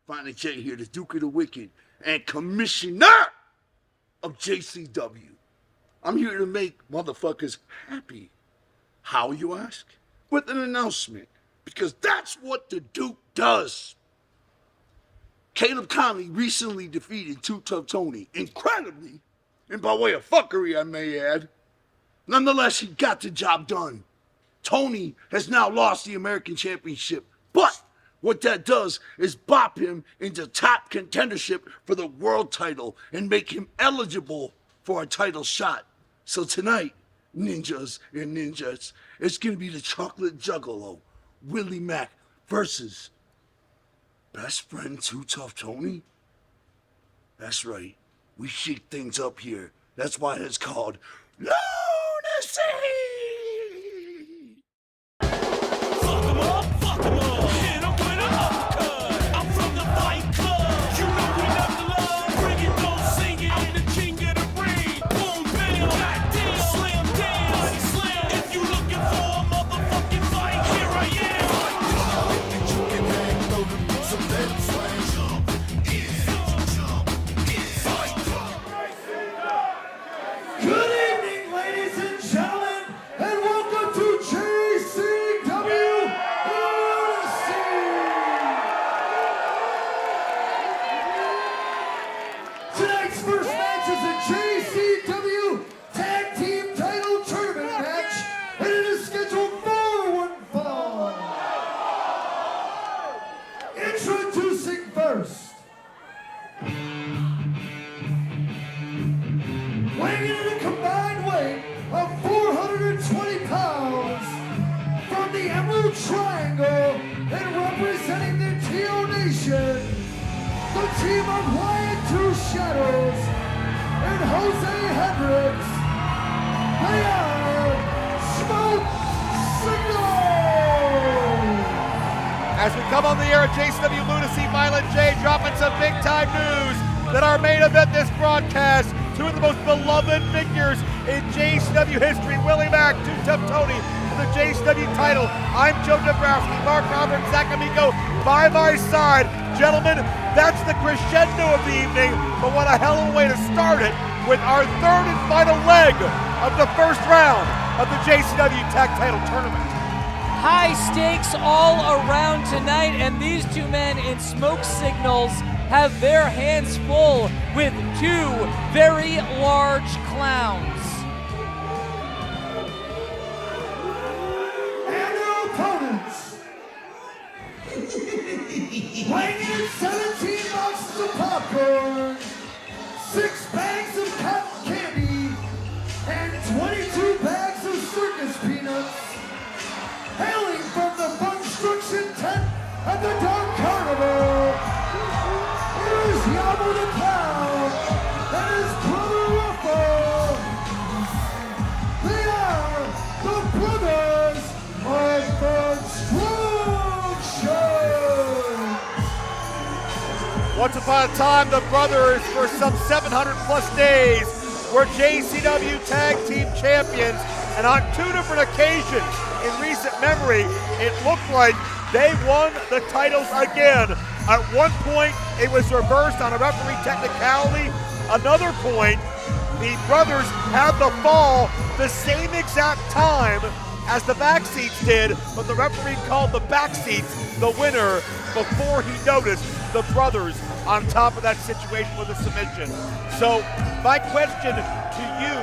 Finally J here, the Duke of the Wicked and Commissioner of JCW. I'm here to make motherfuckers happy. How, you ask? With an announcement. Because that's what the Duke does. Caleb Conley recently defeated Too Tough Tony, incredibly, and by way of fuckery, I may add. Nonetheless, he got the job done. Tony has now lost the American Championship, but what that does is bop him into top contendership for the world title and make him eligible for a title shot. So tonight, ninjas and ninjas, it's gonna be the chocolate juggalo, Willie Mack versus best friend Too Tough Tony? That's right, we shake things up here. That's why it's called Lunacy! Fuck 'em up, hit 'em with an uppercut. I'm from the Fight Club, you know we love the love. Bring it, don't sing it, I'm the king of the ring. Boom, bam, goddamn, slam, body slam. If you looking for a motherfucking fight, here I am. You can hang low to do some lead slang. Jump in, Fight Club. Good evening, ladies and gentlemen, and welcome to JCW Lunacy. Tonight's first match is a JCW Tag Team Title Tournament match, and it is scheduled for one fall. Introducing first. Weighing in at a combined weight of 420 pounds, from the Emerald Triangle and representing the Teal Nation, the team of Wyatt Two Shadows and Jose Hendricks, they are Smoke Signals! As we come on the air at JCW Lunacy, Violent J dropping some big time news that our main event this broadcast, two of the most beloved figures in JCW history, Willie Mack, Too Tough Tony, for the JCW title. I'm Joe Dabrowski, Mark Robert, Zach Amico by my side. Gentlemen, that's the crescendo of the evening, but what a hell of a way to start it with our third and final leg of the first round of the JCW Tag Title Tournament. High stakes all around tonight, and these two men in Smoke Signals have their hands full with two very large clowns. And their opponents, weighing in at 17 boxes of popcorn, 6 bags of cotton candy, and 22 bags of circus peanuts, hailing from the Funstruction tent at the Dark Carnival, here's Yabo the Clown and his brother Ruffo. They are the brothers of Funstruction. Once upon a time, the brothers, for some 700 plus days, were JCW Tag Team Champions, and on 2 different occasions in recent memory, it looked like they won the titles again. At one point, it was reversed on a referee technicality. Another point, the brothers had the fall the same exact time as the backseats did, but the referee called the backseats the winner before he noticed the brothers on top of that situation with a submission. So my question to you,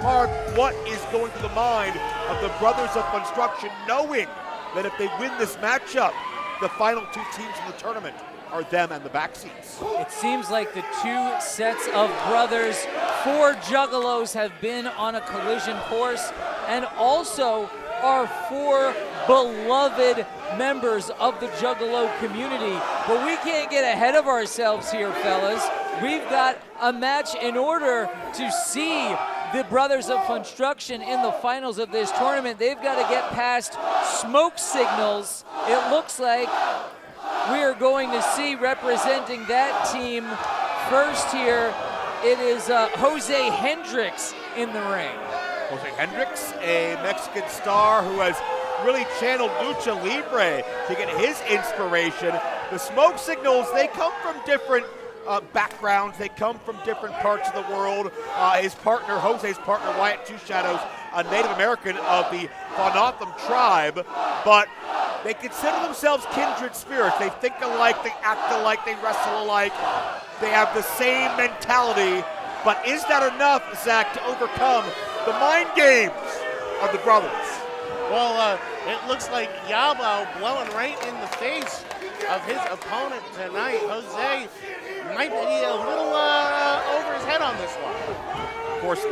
Mark, what is going through the mind of the brothers of Construction, knowing that if they win this matchup, the final 2 teams in the tournament are them and the backseats? It seems like the 2 sets of brothers, 4 Juggalos, have been on a collision course, and also are 4 beloved members of the Juggalo community. But we can't get ahead of ourselves here, fellas. We've got a match in order to see the Brothers of Construction in the finals of this tournament. They've got to get past Smoke Signals. It looks like we are going to see, representing that team first here, it is Jose Hendricks in the ring. Jose Hendricks, a Mexican star who has really channeled Lucha Libre to get his inspiration. The Smoke Signals, they come from different backgrounds. They come from different parts of the world. Jose's partner, Wyatt Two Shadows, a Native American of the Fanatham tribe, but they consider themselves kindred spirits. They think alike, they act alike, they wrestle alike. They have the same mentality, but is that enough, Zach, to overcome the mind games of the brothers? Well, it looks like Yabo blowing right in the face of his opponent tonight. Jose might be a little over his head on this one. Of course,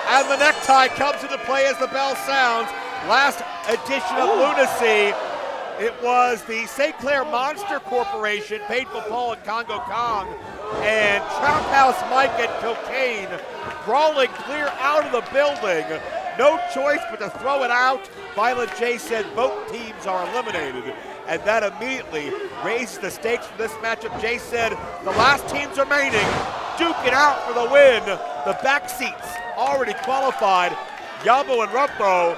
and the necktie comes into play as the bell sounds. Last edition of Lunacy, it was the St. Clair Monster Corporation, Painful Paul and Congo Kong, and Trap House Mike and Cocaine brawling clear out of the building. No choice but to throw it out. Violent J said both teams are eliminated, and that immediately raises the stakes for this matchup. Jay said the last teams remaining duke it out for the win. The back seats already qualified. Yabo and Rumpo,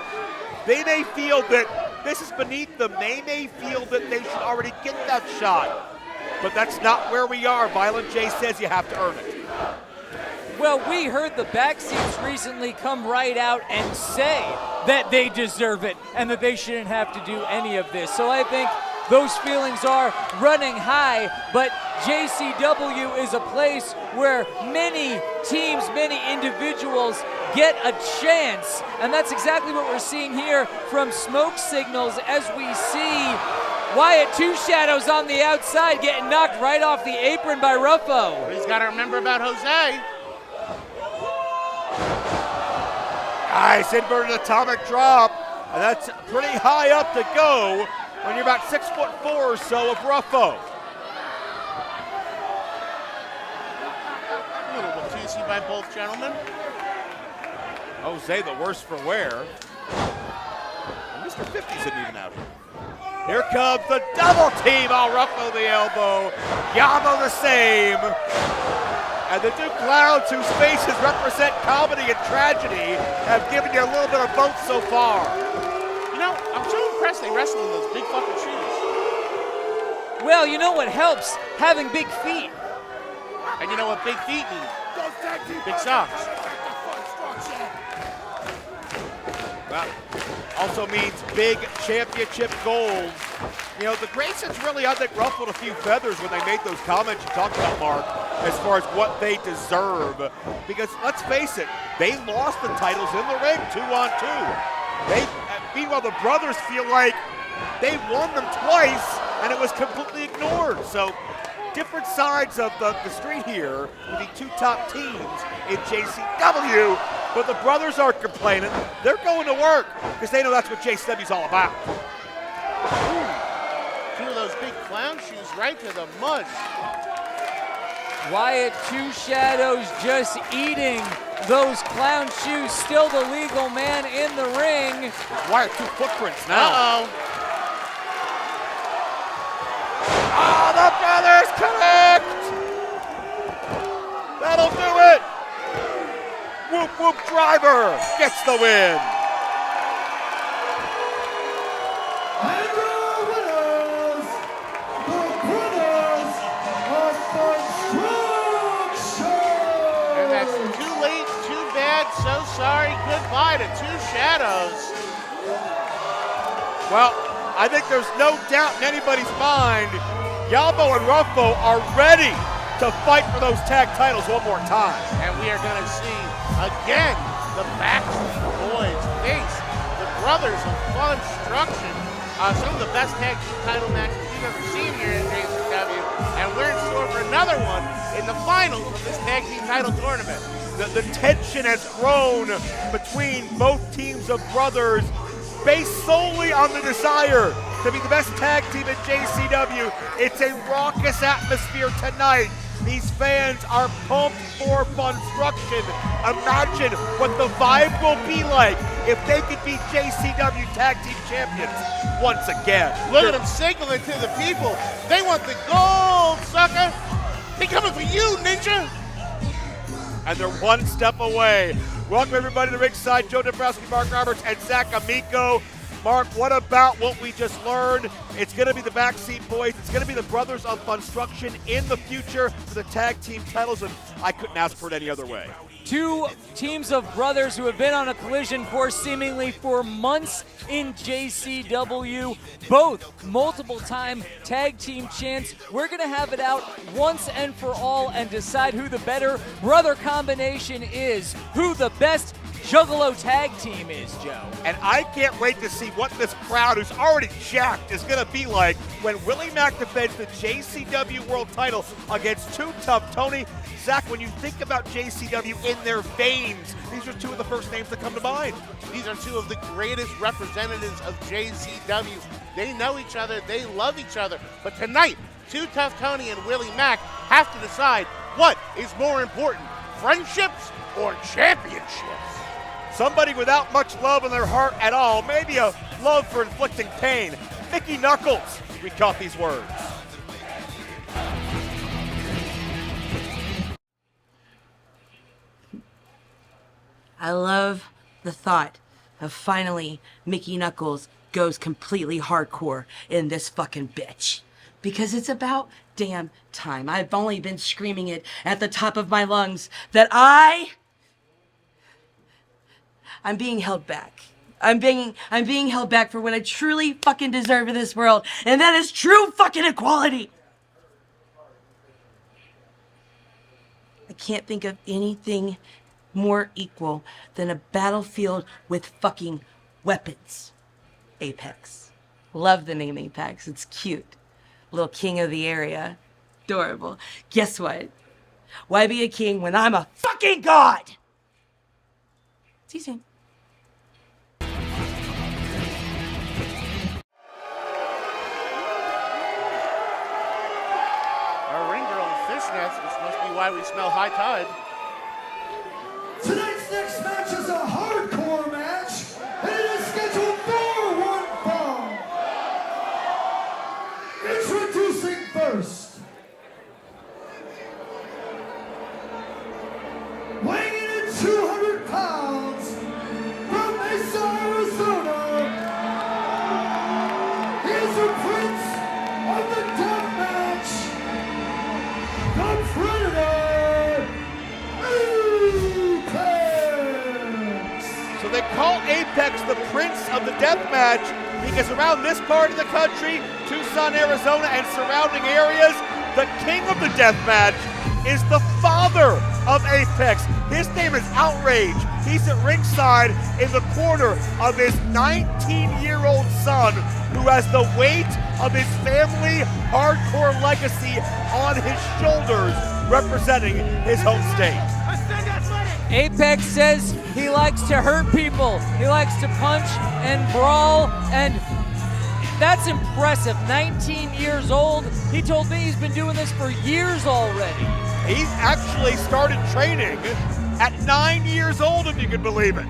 they may feel that this is beneath them. They may feel that they should already get that shot, but that's not where we are. Violent J says you have to earn it. Well, we heard the backseats recently come right out and say that they deserve it and that they shouldn't have to do any of this. So I think those feelings are running high, but JCW is a place where many teams, many individuals get a chance, and that's exactly what we're seeing here from Smoke Signals as we see Wyatt Two Shadows on the outside getting knocked right off the apron by Ruffo. He's got to remember about Jose. Nice inverted atomic drop, and that's pretty high up to go when you're about 6'4" or so of Ruffo. A little bit juicy by both gentlemen. Jose the worse for wear. And Mr. 50's isn't even out here. Here comes the double team. Ruffo the elbow. Yabo the same. And the two clowns whose faces represent comedy and tragedy have given you a little bit of both so far. You know, I'm so impressed they wrestle in those big fucking shoes. Well, you know what helps? Having big feet. And you know what big feet mean? Big socks. Well, also means big championship goals. You know, the Graysons really, I think, ruffled a few feathers when they made those comments you talked about, Mark, as far as what they deserve. Because let's face it, they lost the titles in the ring 2-on-2. Meanwhile, the brothers feel like they won them twice and it was completely ignored. So different sides of the street here with the two top teams in JCW, but the brothers aren't complaining. They're going to work because they know that's what JCW's all about. Two of those big clown shoes right to the mud. Wyatt Two Shadows just eating those clown shoes. Still the legal man in the ring. Wyatt two footprints now. Uh-oh. Oh, the brothers connect! That'll do it! Whoop whoop driver gets the win. And the winners, the brothers of the Stroke Show. And that's too late, too bad, so sorry, goodbye to Two Shadows. Well, I think there's no doubt in anybody's mind, Yabo and Ruffo are ready to fight for those tag titles one more time. And we are going to see, again, the Backstreet Boys face the Brothers of Fun Destruction. Some of the best tag team title matches we've ever seen here at JCW. And we're in store for another one in the finals of this tag team title tournament. The tension has grown between both teams of brothers based solely on the desire to be the best tag team in JCW. It's a raucous atmosphere tonight. These fans are pumped for Funstruction. Imagine what the vibe will be like if they could be JCW Tag Team Champions once again. Look at them signaling to the people. They want the gold, sucker. They coming for you, ninja. And they're one step away. Welcome everybody to ringside. Joe Dombrowski, Mark Roberts, and Zach Amico. Mark, what about what we just learned? It's going to be the Backseat Boys. It's going to be the Brothers of Funstruction in the future for the tag team titles, and I couldn't ask for it any other way. Two teams of brothers who have been on a collision course seemingly for months in JCW, both multiple-time tag team champs. We're going to have it out once and for all and decide who the better brother combination is, who the best Juggalo tag team is, Joe. And I can't wait to see what this crowd, who's already jacked, is going to be like when Willie Mack defends the JCW World title against Too Tough Tony. Zach, when you think about JCW in their veins, these are two of the first names that come to mind. These are two of the greatest representatives of JCW. They know each other, they love each other. But tonight, Too Tough Tony and Willie Mack have to decide what is more important, friendships or championships. Somebody without much love in their heart at all, maybe a love for inflicting pain. Mickey Knuckles, we caught these words. I love the thought of finally Mickey Knuckles goes completely hardcore in this fucking bitch. Because it's about damn time. I've only been screaming it at the top of my lungs that I'm being held back. I'm being held back for what I truly fucking deserve in this world, and that is true fucking equality. I can't think of anything more equal than a battlefield with fucking weapons. Apex. Love the name Apex. It's cute. Little king of the area. Adorable. Guess what? Why be a king when I'm a fucking god? See you soon. Our ring girl in fishnets, this must be why we smell high tide. Tonight's next match is a hardcore match, and it is scheduled for one fall. Introducing first, weighing in at 200 pounds, from Mesa, Arizona, he is the Prince of the Deathmatch, the Predator. So they call Apex the Prince of the Deathmatch because around this part of the country, Tucson, Arizona, and surrounding areas, the king of the Deathmatch is the father of Apex. His name is Outrage. He's at ringside in the corner of his 19-year-old son who has the weight of his family hardcore legacy on his shoulders, representing his home state. Apex says he likes to hurt people. He likes to punch and brawl, and that's impressive. 19 years old. He told me he's been doing this for years already. He actually started training at 9 years old, if you can believe it.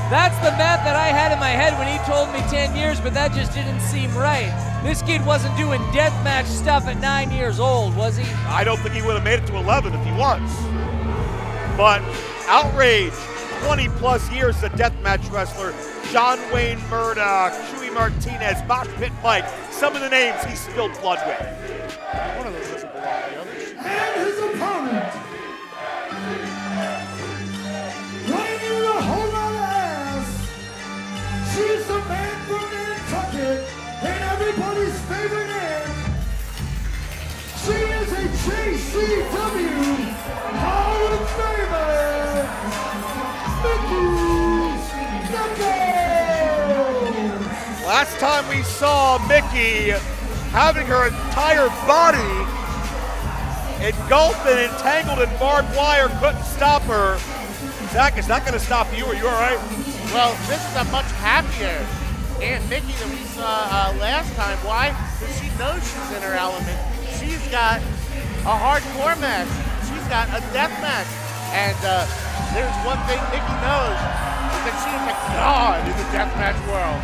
That's the math that I had in my head when he told me 10 years, but that just didn't seem right. This kid wasn't doing deathmatch stuff at 9 years old, was he? I don't think he would have made it to 11 if he was. But Outrage, 20 plus years as a deathmatch wrestler. John Wayne Murdoch, Chewy Martinez, Mosh Pit Mike, some of the names he spilled blood with. One of those doesn't belong to the others. And his opponent, weighing in a whole lot of ass, she's the man from Nantucket and everybody's favorite aunt. She is a JCW Hall of Famer, Mickey Knuckles. Last time we saw Mickey having her entire body engulfed and entangled in barbed wire, couldn't stop her. Zach, is that going to stop you? Are you all right? Well, this is a much happier Aunt Mickey than we saw last time. Why? Because she knows she's in her element. She's got a hardcore match. She's got a death match. And there's one thing Mickey knows, is that she is a god in the deathmatch world.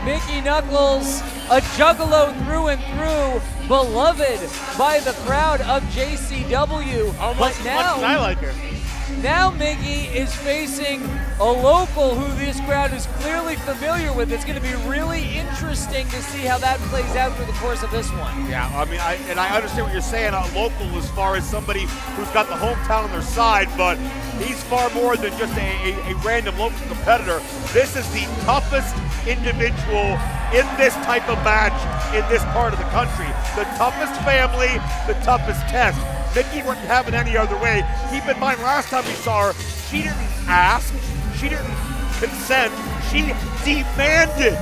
Mickey Knuckles, a juggalo through and through, beloved by the crowd of JCW. Almost but as much as I now, like her. Now Mickey is facing a local who this crowd is clearly familiar with. It's going to be really interesting to see how that plays out through the course of this one. Yeah, I mean, I understand what you're saying, local as far as somebody who's got the hometown on their side, but he's far more than just a random local competitor. This is the toughest individual in this type of match in this part of the country. The toughest family, the toughest test. Mickey wouldn't have it any other way. Keep in mind, last time we saw her, she didn't ask, she didn't consent, she demanded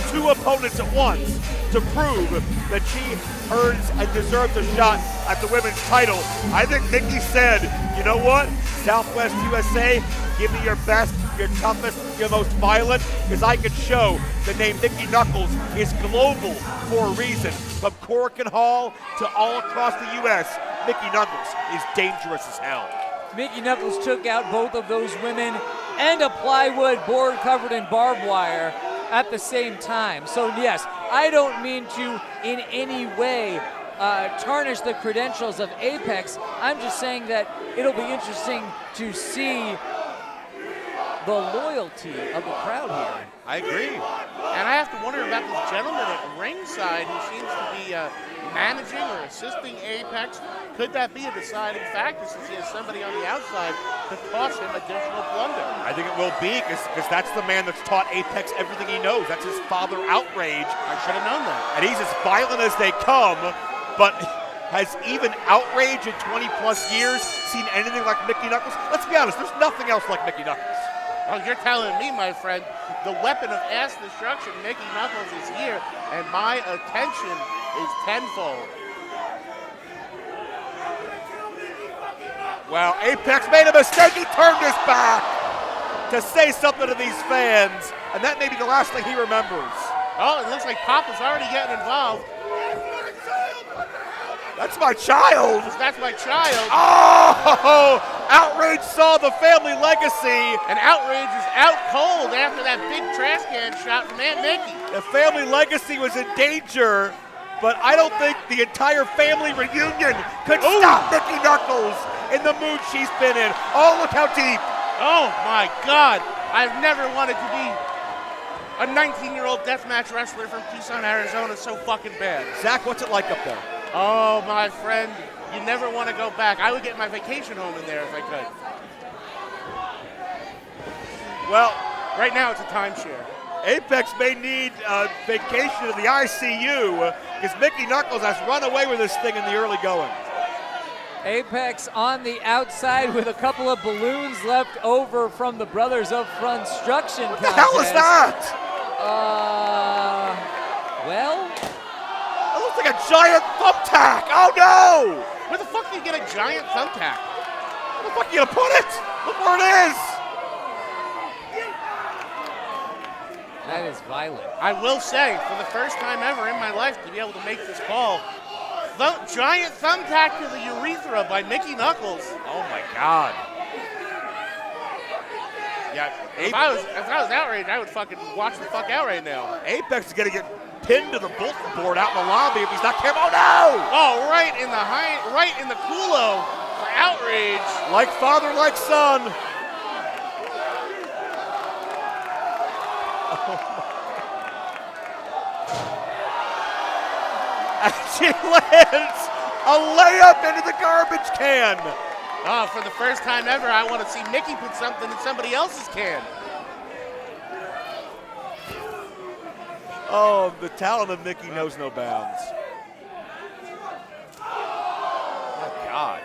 2 opponents at once to prove that she earns and deserves a shot at the women's title. I think Mickey said, you know what, Southwest USA, give me your best, your toughest, your most violent, because I can show the name Mickey Knuckles is global for a reason. From Cork and Hall to all across the U.S., Mickey Knuckles is dangerous as hell. Mickey Knuckles took out both of those women and a plywood board covered in barbed wire at the same time. So yes, I don't mean to in any way tarnish the credentials of Apex. I'm just saying that it'll be interesting to see the loyalty of the crowd here. I agree. And I have to wonder about this gentleman at ringside who seems to be managing or assisting Apex. Could that be a deciding factor since he has somebody on the outside to toss him additional plunder? I think it will be, because that's the man that's taught Apex everything he knows. That's his father, Outrage. I should have known that. And he's as violent as they come, but has even Outrage in 20 plus years seen anything like Mickey Knuckles? Let's be honest, there's nothing else like Mickey Knuckles. Well, you're telling me, my friend, the weapon of ass destruction, Mickey Knuckles, is here, and my attention is tenfold. Well, Apex made a mistake. He turned his back to say something to these fans, and that may be the last thing he remembers. Oh, it looks like Papa's already getting involved. That's my child. That's my child. Oh, Outrage saw the family legacy. And Outrage is out cold after that big trash can shot from Aunt Mickey. The family legacy was in danger, but I don't think the entire family reunion could stop Mickey Knuckles in the mood she's been in. Oh, look how deep. Oh, my God. I've never wanted to be a 19-year-old deathmatch wrestler from Tucson, Arizona so fucking bad. Zach, what's it like up there? Oh, my friend, you never want to go back. I would get my vacation home in there if I could. Well, right now it's a timeshare. Apex may need a vacation to the ICU because Mickey Knuckles has run away with this thing in the early going. Apex on the outside with a couple of balloons left over from the Brothers of Construction contest. What the hell is that? Well, it looks like a giant thumbtack. Oh no! Where the fuck do you get a giant thumbtack? Where the fuck are you gonna put it? Look where it is. That is violent. I will say, for the first time ever in my life to be able to make this call, giant thumbtack to the urethra by Mickey Knuckles. Oh my God. Yeah, if I was outraged, I would fucking watch the fuck out right now. Apex is gonna get pinned to the bulletin board out in the lobby if he's not careful. Oh no! Oh, right in the culo for Outrage. Like father, like son. And she lands a layup into the garbage can. Oh, for the first time ever, I want to see Mickey put something in somebody else's can. Oh, the talent of Mickey knows no bounds. Oh, God.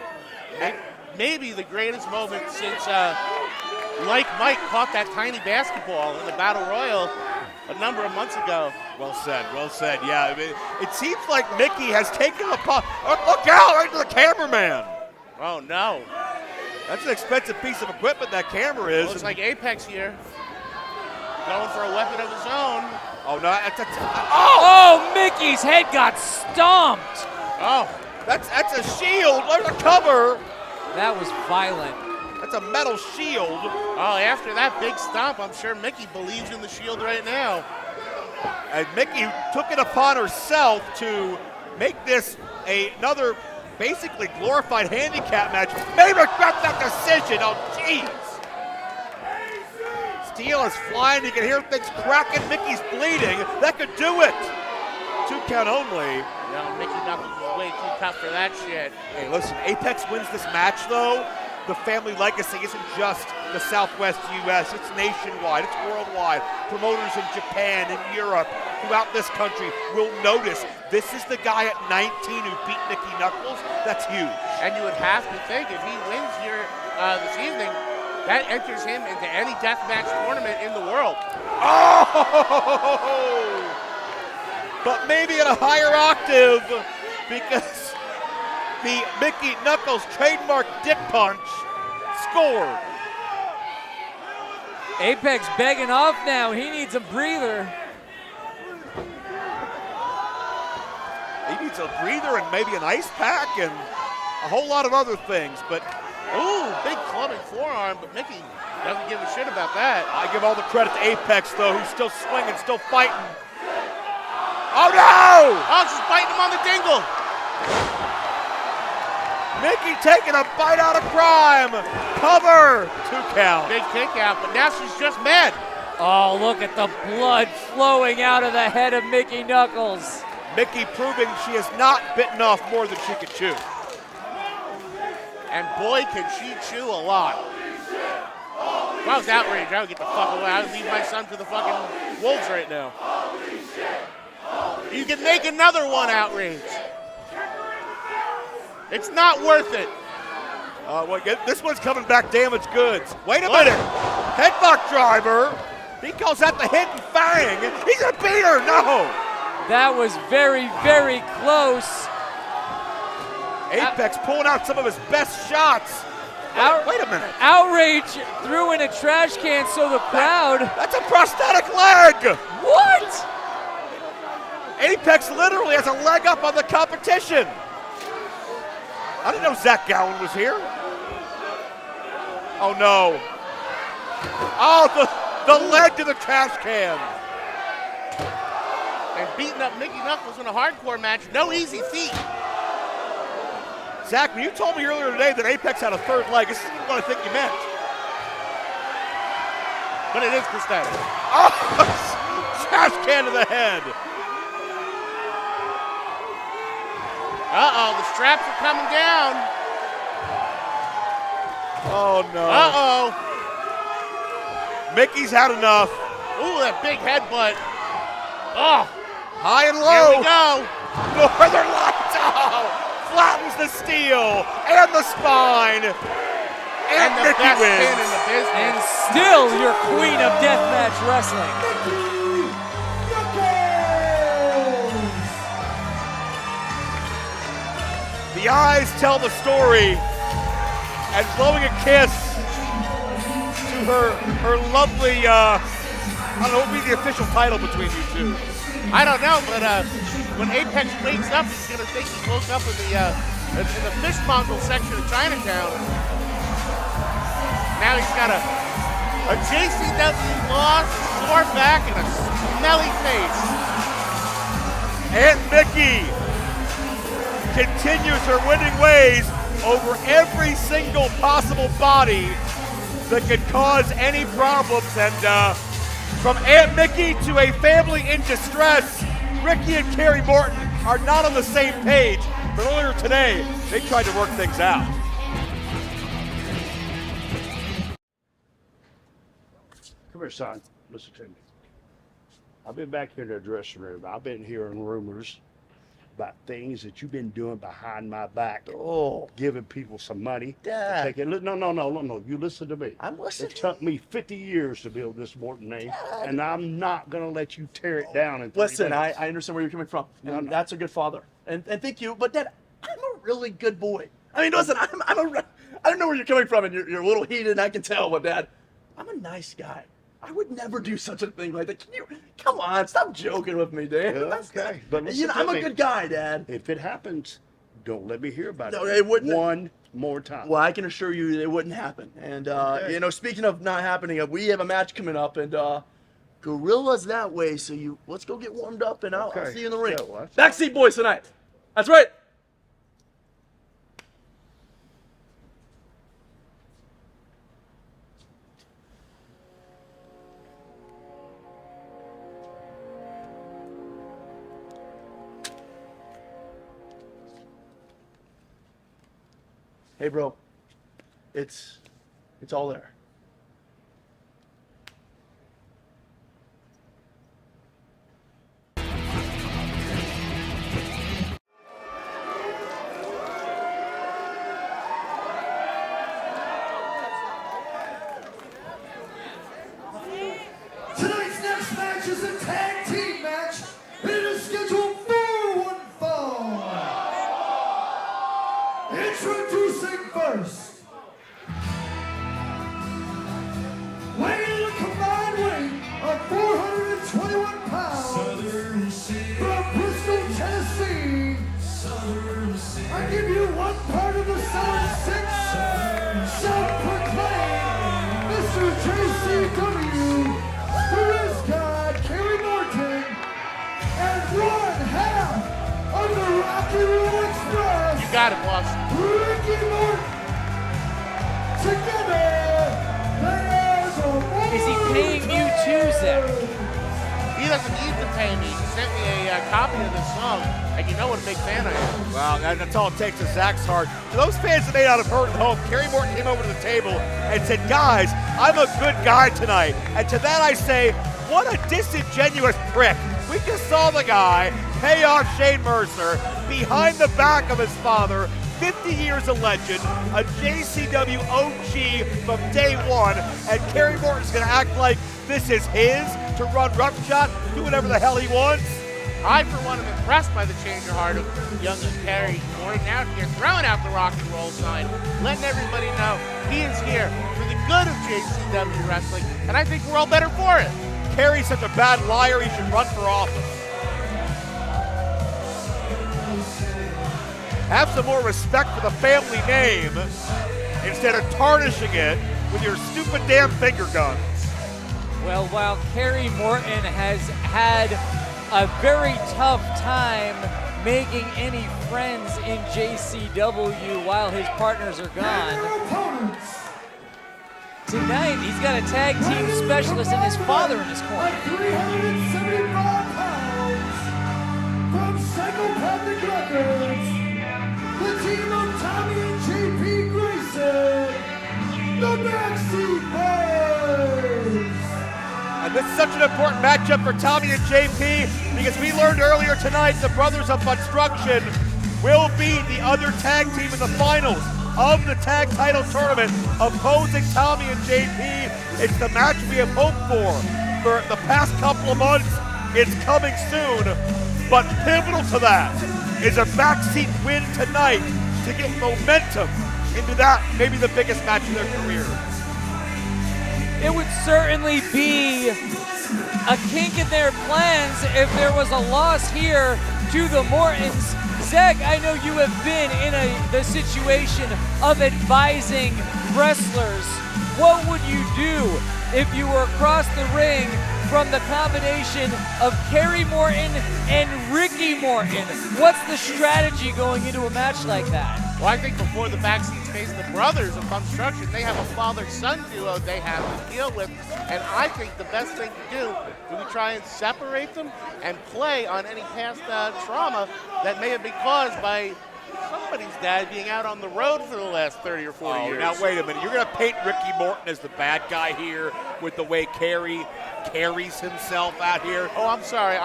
Maybe the greatest moment since Like Mike caught that tiny basketball in the Battle Royal a number of months ago. Well said, well said. Yeah, I mean, it seems like Mickey has taken a pop. Oh, look out, right to the cameraman. Oh, no. That's an expensive piece of equipment, that camera is. Looks like Apex here. Going for a weapon of his own. Oh, no. Oh, Mickey's head got stomped. Oh. That's a shield. There's a cover. That was violent. That's a metal shield. Oh, after that big stomp, I'm sure Mickey believes in the shield right now. And Mickey took it upon herself to make this another basically glorified handicap match. May regret that decision. Oh, Jeez. Steel is flying. You can hear things cracking. Mickey's bleeding. That could do it. 2 count only. No, Mickey Knuckles is way too tough for that shit. Hey, listen, Apex wins this match, though. The family legacy isn't just the Southwest U.S. It's nationwide. It's worldwide. Promoters in Japan and Europe, throughout this country, will notice this is the guy at 19 who beat Mickey Knuckles. That's huge. And you would have to think if he wins here this evening, that enters him into any deathmatch tournament in the world. Oh! But maybe at a higher octave, because the Mickey Knuckles trademark dick punch scored. Apex begging off now. He needs a breather. He needs a breather and maybe an ice pack and a whole lot of other things. But Ooh, big clubbing forearm, but Mickey doesn't give a shit about that. I give all the credit to Apex, though, who's still swinging, still fighting. Oh, no! Oh, she's biting him on the dingle. Mickey taking a bite out of crime. Cover. 2 count. Big kick out, but now she's just mad. Oh, look at the blood flowing out of the head of Mickey Knuckles. Mickey proving she has not bitten off more than she could chew. And boy, can she chew a lot. If I was outraged, I would get the fuck away. I would leave my son to the fucking wolves right now. You can make another one outrage. It's not worth it. This one's coming back damaged goods. Wait a minute. Headlock driver. He calls that the hidden fang. He's a beater. No. That was very, very close. Apex pulling out some of his best shots. Wait a minute. Outrage threw in a trash can so the crowd. That's a prosthetic leg. What? Apex literally has a leg up on the competition. I didn't know Zach Gowen was here. Oh no. Oh, the leg to the trash can. And beating up Mickey Knuckles in a hardcore match, no easy feat. Zach, when you told me earlier today that Apex had a third leg, this isn't what I think you meant. But it is prosthetic. Oh, trash can to the head. Uh-oh, the straps are coming down. Oh no. Uh-oh. Mickey's had enough. Ooh, that big headbutt. Oh, High and here low. we go. Northern Lights. Oh, flattens the steel and the spine. And And the Mickey best wins. pin in the business. And still your queen of deathmatch wrestling. The eyes tell the story, and blowing a kiss to her lovely, I don't know, what would be the official title between you two? I don't know, but when Apex wakes up, he's gonna think he woke up in the fishmonger section of Chinatown. Now he's got a JCW loss, sore back, and a smelly face. And Mickey continues her winning ways over every single possible body that could cause any problems. And from Aunt Mickey to a family in distress, Ricky and Carrie Morton are not on the same page, but earlier today, they tried to work things out. Come here, son. Listen to me. I've been back here in the dressing room. I've been hearing rumors about things that you've been doing behind my back. Oh, Giving people some money. Dad. No. You listen to me. I'm listening. It took me 50 years to build this Morton name, and I'm not going to let you tear it down in 3 Listen, I minutes. understand where you're coming from. No, And no. that's a good father. And thank you. But Dad, I'm a really good boy. I mean, listen, I don't know where you're coming from, and you're a little heated, I can tell, but Dad, I'm a nice guy. I would never do such a thing like that. Come on, stop joking with me, Dad. Okay, but listen I'm to a me. good guy, Dad. If it happens, don't let me hear about No, it. it wouldn't- One more time. Well, I can assure you it wouldn't happen. And, speaking of not happening, we have a match coming up, and Gorilla's that way, so let's go get warmed up, and I'll see you in the ring. Yeah, well, that's- Backseat boys tonight. That's right. Hey, bro. It's all there. Tonight's next match is a tag team match. It is scheduled for one fall. Introducing first. Weighing in a combined weight of 421 pounds. From Bristol, Tennessee. I give you one part of the Southern Six. Self-proclaimed Mr. JCW. Who's got Kerry Morton and one half of the Rocky Road Express. You got it, boss. Ricky Morton. Together, there's a Is he paying you too, Zach? He doesn't need to pay me. He sent me a copy of this song, and you know what a big fan I am. Wow, that's all it takes is Zach's heart. For those fans that may not have heard at home, Kerry Morton came over to the table and said, guys, I'm a good guy tonight. And to that I say, what a disingenuous prick. We just saw the guy pay off Shane Mercer behind the back of his father, 50 years a legend, a JCW OG from day one, and Kerry Morton's gonna act like this is his to run roughshod, do whatever the hell he wants. I, for one, am impressed by the change of heart of young Kerry Morton out here, throwing out the rock and roll sign, letting everybody know he is here for the good of JCW Wrestling, and I think we're all better for it. Kerry's such a bad liar, he should run for office. Have some more respect for the family name instead of tarnishing it with your stupid damn finger guns. Well, while Kerry Morton has had a very tough time making any friends in JCW while his partners are gone, tonight he's got a tag team specialist and his father in his corner. 375 pounds from Psychopathic Records, the team of Tommy and JP Grayson, the Backseat Boys. And this is such an important matchup for Tommy and JP because we learned earlier tonight the Brothers of Construction will be the other tag team in the finals of the tag title tournament, opposing Tommy and JP. It's the match we have hoped for the past couple of months. It's coming soon, but pivotal to that is a backseat win tonight to get momentum into that, maybe the biggest match of their career. It would certainly be a kink in their plans if there was a loss here to the Mortons. Zach, I know you have been in the situation of advising wrestlers. What would you do if you were across the ring from the combination of Kerry Morton and Ricky Morton? What's the strategy going into a match like that? Well, I think before the backseat face the Brothers of Construction, they have a father-son duo they have to deal with, and I think the best thing to do is we try and separate them and play on any past trauma that may have been caused by somebody's dad being out on the road for the last 30 or 40 years. Now wait a minute, you're going to paint Ricky Morton as the bad guy here with the way Kerry carries himself out here? Oh, I'm sorry.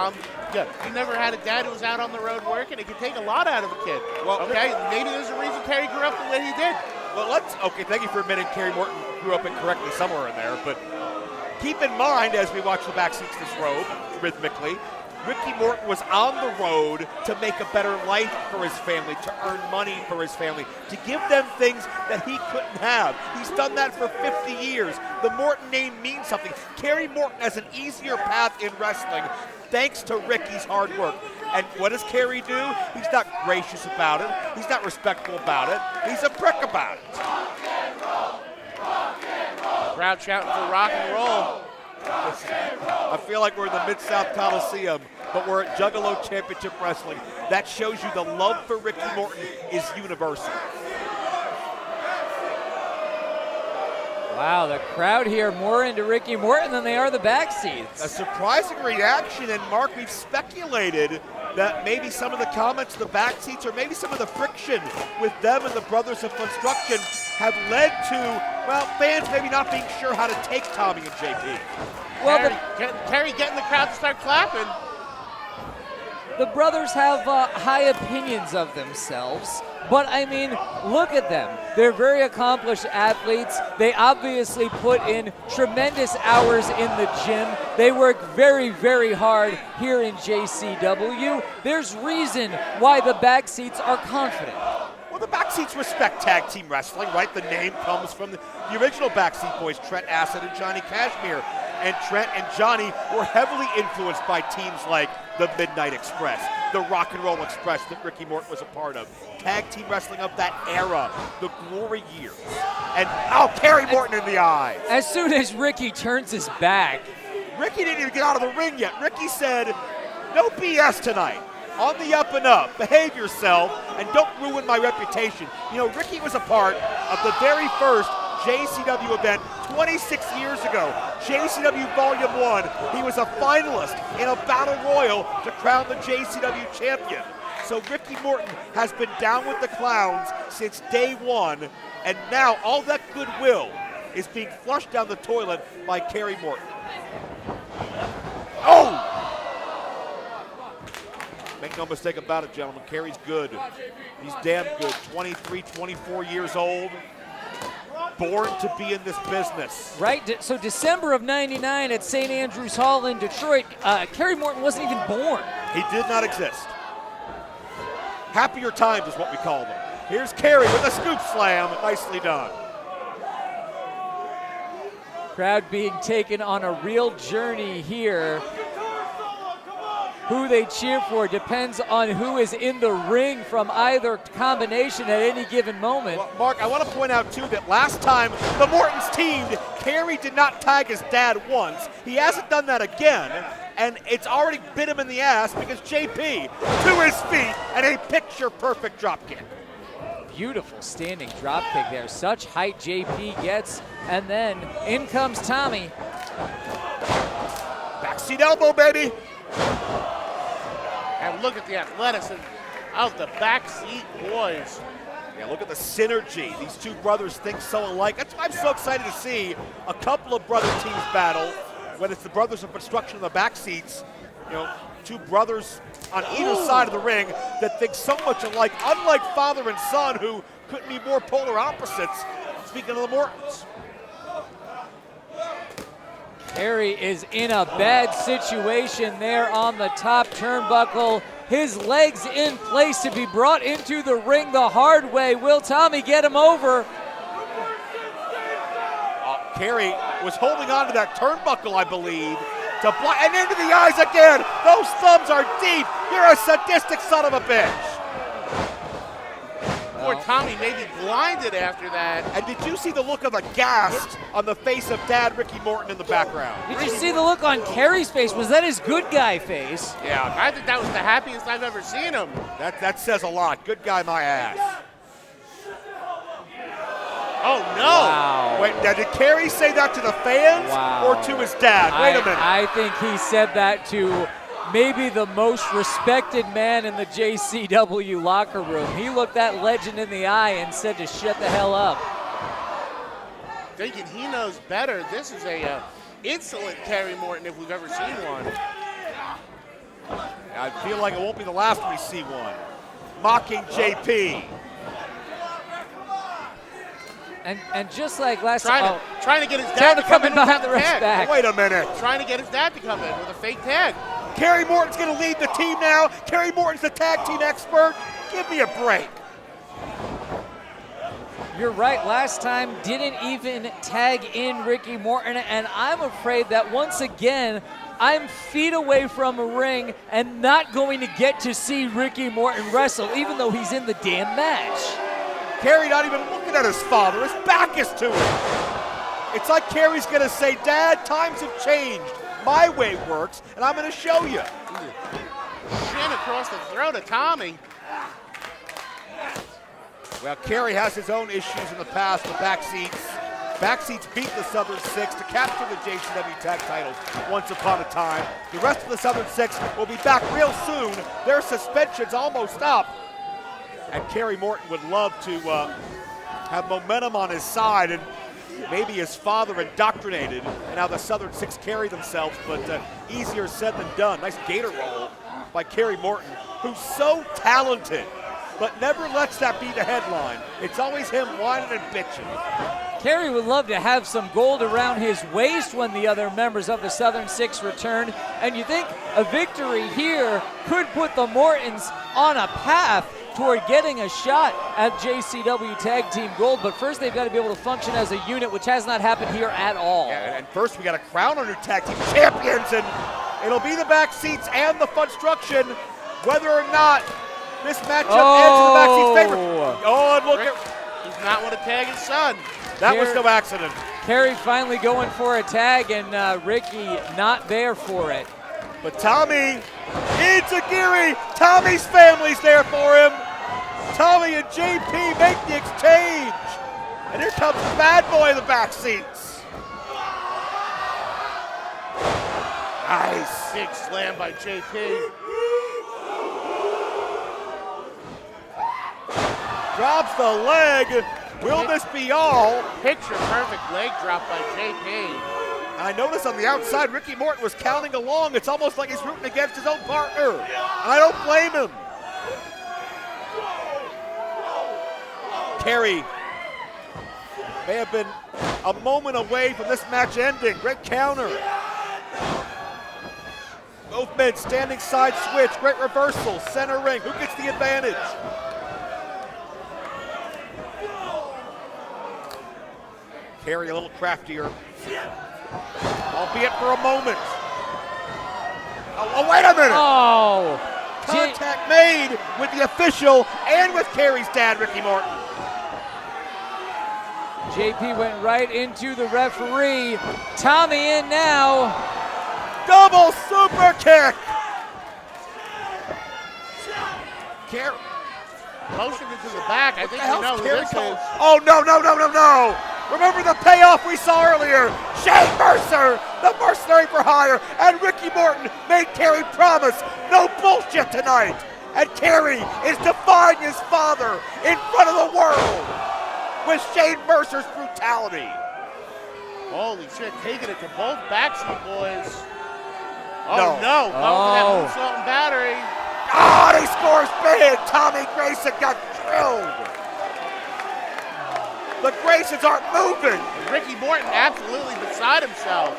He never had a dad who was out on the road working. It can take a lot out of a kid. Well, okay, maybe there's a reason Kerry grew up the way he did. Well, thank you for admitting Kerry Morton grew up incorrectly somewhere in there, but keep in mind as we watch the backseats this road rhythmically, Ricky Morton was on the road to make a better life for his family, to earn money for his family, to give them things that he couldn't have. He's done that for 50 years. The Morton name means something. Kerry Morton has an easier path in wrestling thanks to Ricky's hard work. And what does Kerry do? He's not gracious about it. He's not respectful about it. He's a prick about it. Crowd shouting for rock and roll. I feel like we're in the Mid-South Coliseum, but we're at Juggalo Championship Wrestling. That shows you the love for Ricky Morton is universal. Wow, the crowd here more into Ricky Morton than they are the backseats. A surprising reaction, and Mark, we've speculated that maybe some of the comments in the back seats or maybe some of the friction with them and the Brothers of Construction have led to, well, fans maybe not being sure how to take Tommy and JP. Well, Kerry getting the crowd to start clapping. the brothers have high opinions of themselves, but I mean, look at them. They're very accomplished athletes. They obviously put in tremendous hours in the gym. They work very, very hard here in JCW. There's reason why the back seats are confident. Well, the backseats respect tag team wrestling, right? The name comes from the original backseat boys, Trent Acid and Johnny Kashmere. And Trent and Johnny were heavily influenced by teams like the Midnight Express, the Rock and Roll Express that Ricky Morton was a part of. Tag team wrestling of that era, the glory years. And, oh, Kerry Morton in the eyes. As soon as Ricky turns his back, Ricky didn't even get out of the ring yet. Ricky said, no BS tonight. On the up and up, behave yourself, and don't ruin my reputation. You know, Ricky was a part of the very first JCW event 26 years ago. JCW Volume 1, he was a finalist in a battle royal to crown the JCW champion. So Ricky Morton has been down with the clowns since day one, and now all that goodwill is being flushed down the toilet by Kerry Morton. Oh! Make no mistake about it, gentlemen, Kerry's good. He's damn good, 23, 24 years old. Born to be in this business. right? So December of '99 at St. Andrews Hall in Detroit, Kerry Morton wasn't even born. He did not exist. Happier times is what we call them. Here's Kerry with a scoop slam. Nicely done. Crowd being taken on a real journey here. Who they cheer for depends on who is in the ring from either combination at any given moment. Well, Mark, I want to point out, too, that last time the Mortons teamed, Kerry did not tag his dad once. He hasn't done that again, and it's already bit him in the ass because JP to his feet and a picture-perfect dropkick. Beautiful standing drop kick there. Such height JP gets, and then in comes Tommy. Backseat elbow, baby. And look at the athleticism of the backseat boys. Yeah, look at the synergy. These two brothers think so alike. That's why I'm so excited to see a couple of brother teams battle, when it's the Brothers of Construction in the back seats. You know, two brothers on either side of the ring that think so much alike, unlike father and son who couldn't be more polar opposites. Speaking of the Mortons. Kerry is in a bad situation there on the top turnbuckle. His legs in place to be brought into the ring the hard way. Will Tommy get him over? Kerry was holding on to that turnbuckle, I believe, to block, and into the eyes again. Those thumbs are deep. You're a sadistic son of a bitch. Poor Tommy may be blinded after that. And did you see the look of aghast on the face of Dad Ricky Morton in the background? Did you see the look on Kerry's face? Was that his good guy face? Yeah, I think that was the happiest I've ever seen him. That says a lot. Good guy, my ass. Oh, no. Wow. Wait, now did Kerry say that to the fans or to his dad? Wait a minute. I think he said that to maybe the most respected man in the JCW locker room. He looked that legend in the eye and said to shut the hell up. Thinking he knows better. This is a insolent Kerry Morton if we've ever seen one. I feel like it won't be the last we see one. Mocking JP. And just like last time, trying to get his dad to come in behind the with a ref's tag. back. Wait a minute. Trying to get his dad to come in with a fake tag. Kerry Morton's going to lead the team now. Kerry Morton's the tag team expert. Give me a break. You're right. Last time didn't even tag in Ricky Morton, and I'm afraid that once again I'm feet away from a ring and not going to get to see Ricky Morton wrestle, even though he's in the damn match. Kerry not even looking at his father. His back is to him. It's like Kerry's going to say, Dad, times have changed. My way works, and I'm going to show you. Shin across the throat of Tommy. Well, Kerry has his own issues in the past, the back seats. Backseats beat the Southern Six to capture the JCW Tag titles once upon a time. The rest of the Southern Six will be back real soon. Their suspension's almost up. And Kerry Morton would love to have momentum on his side, and maybe his father indoctrinated and how the Southern Six carry themselves, but easier said than done. Nice gator roll by Kerry Morton, who's so talented, but never lets that be the headline. It's always him whining and bitching. Kerry would love to have some gold around his waist when the other members of the Southern Six return, and you think a victory here could put the Mortons on a path toward getting a shot at JCW Tag Team Gold, but first they've got to be able to function as a unit, which has not happened here at all. Yeah, and first we got to crown our new Tag Team Champions, and it'll be the Backseats and the Funstruction, whether or not this matchup ends in the Backseats' favor. Oh, and look at... He's not want to tag his son. That was no accident. Kerry finally going for a tag, and Ricky not there for it. But Tommy, Enziguri, Tommy's family's there for him. Tommy and JP make the exchange. And here comes Bad Boy in the back seats. Nice. Big slam by JP. Drops the leg. Will this be all? Picture perfect leg drop by JP. I noticed on the outside, Ricky Morton was counting along. It's almost like he's rooting against his own partner. And I don't blame him. Kerry may have been a moment away from this match ending. Great counter. Both men standing side switch. Great reversal. Center ring. Who gets the advantage? Kerry a little craftier. Albeit for a moment. Oh, wait a minute. Oh. Contact made with the official and with Kerry's dad, Ricky Morton. JP went right into the referee. Tommy in now. Double super kick. Kerry. Motion into the back. I think you know who this is. Oh, no. Remember the payoff we saw earlier. Shane Mercer, the mercenary for hire, and Ricky Morton made Kerry promise no bullshit tonight. And Kerry is defying his father in front of the world with Shane Mercer's brutality. Holy shit, taking it to both backseat boys. No. Oh no, going for that moonsault and battery. Oh, and he scores big. Tommy Grayson got drilled. The Graysons aren't moving. Ricky Morton absolutely beside himself.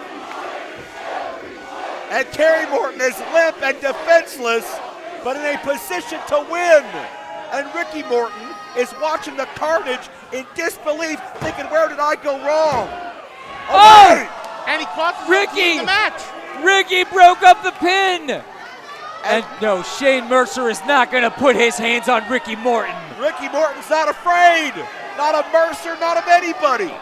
And Kerry Morton is limp and defenseless, but in a position to win. And Ricky Morton is watching the carnage in disbelief, thinking, where did I go wrong? Oh! And he caught Ricky! the match. Ricky broke up the pin. And no, Shane Mercer is not going to put his hands on Ricky Morton. Ricky Morton's not afraid. Not of Mercer, not of anybody.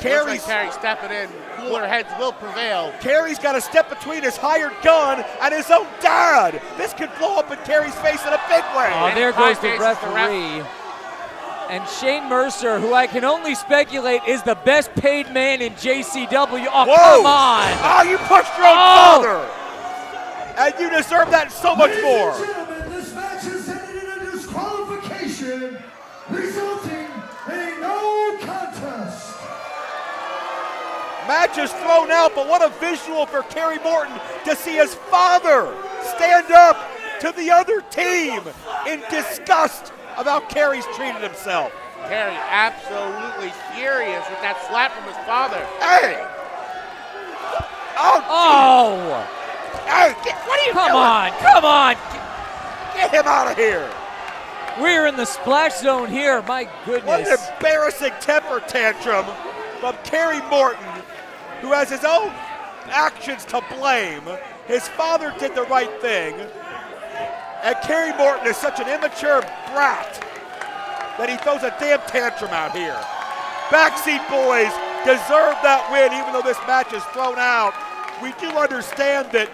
Kerry stepping in. Cooler heads will prevail. Kerry's got to step between his hired gun and his own dad. This could blow up in Kerry's face in a big way. Oh, there goes the referee. And Shane Mercer, who I can only speculate is the best paid man in JCW. Oh, whoa. Come on. Oh, you pushed your own father. And you deserve that and so much more. Ladies and gentlemen, this match has ended in a disqualification, resulting in a no contest. Match is thrown out, but what a visual for Kerry Morton to see his father stand up to the other team in disgust about how Kerry's treated himself. Kerry absolutely furious with that slap from his father. Hey! Oh! Hey, what are you doing? Come on! Get him out of here! We're in the splash zone here, my What goodness. an embarrassing temper tantrum from Kerry Morton, who has his own actions to blame. His father did the right thing. And Kerry Morton is such an immature brat that he throws a damn tantrum out here. Backseat boys deserve that win, even though this match is thrown out. We do understand that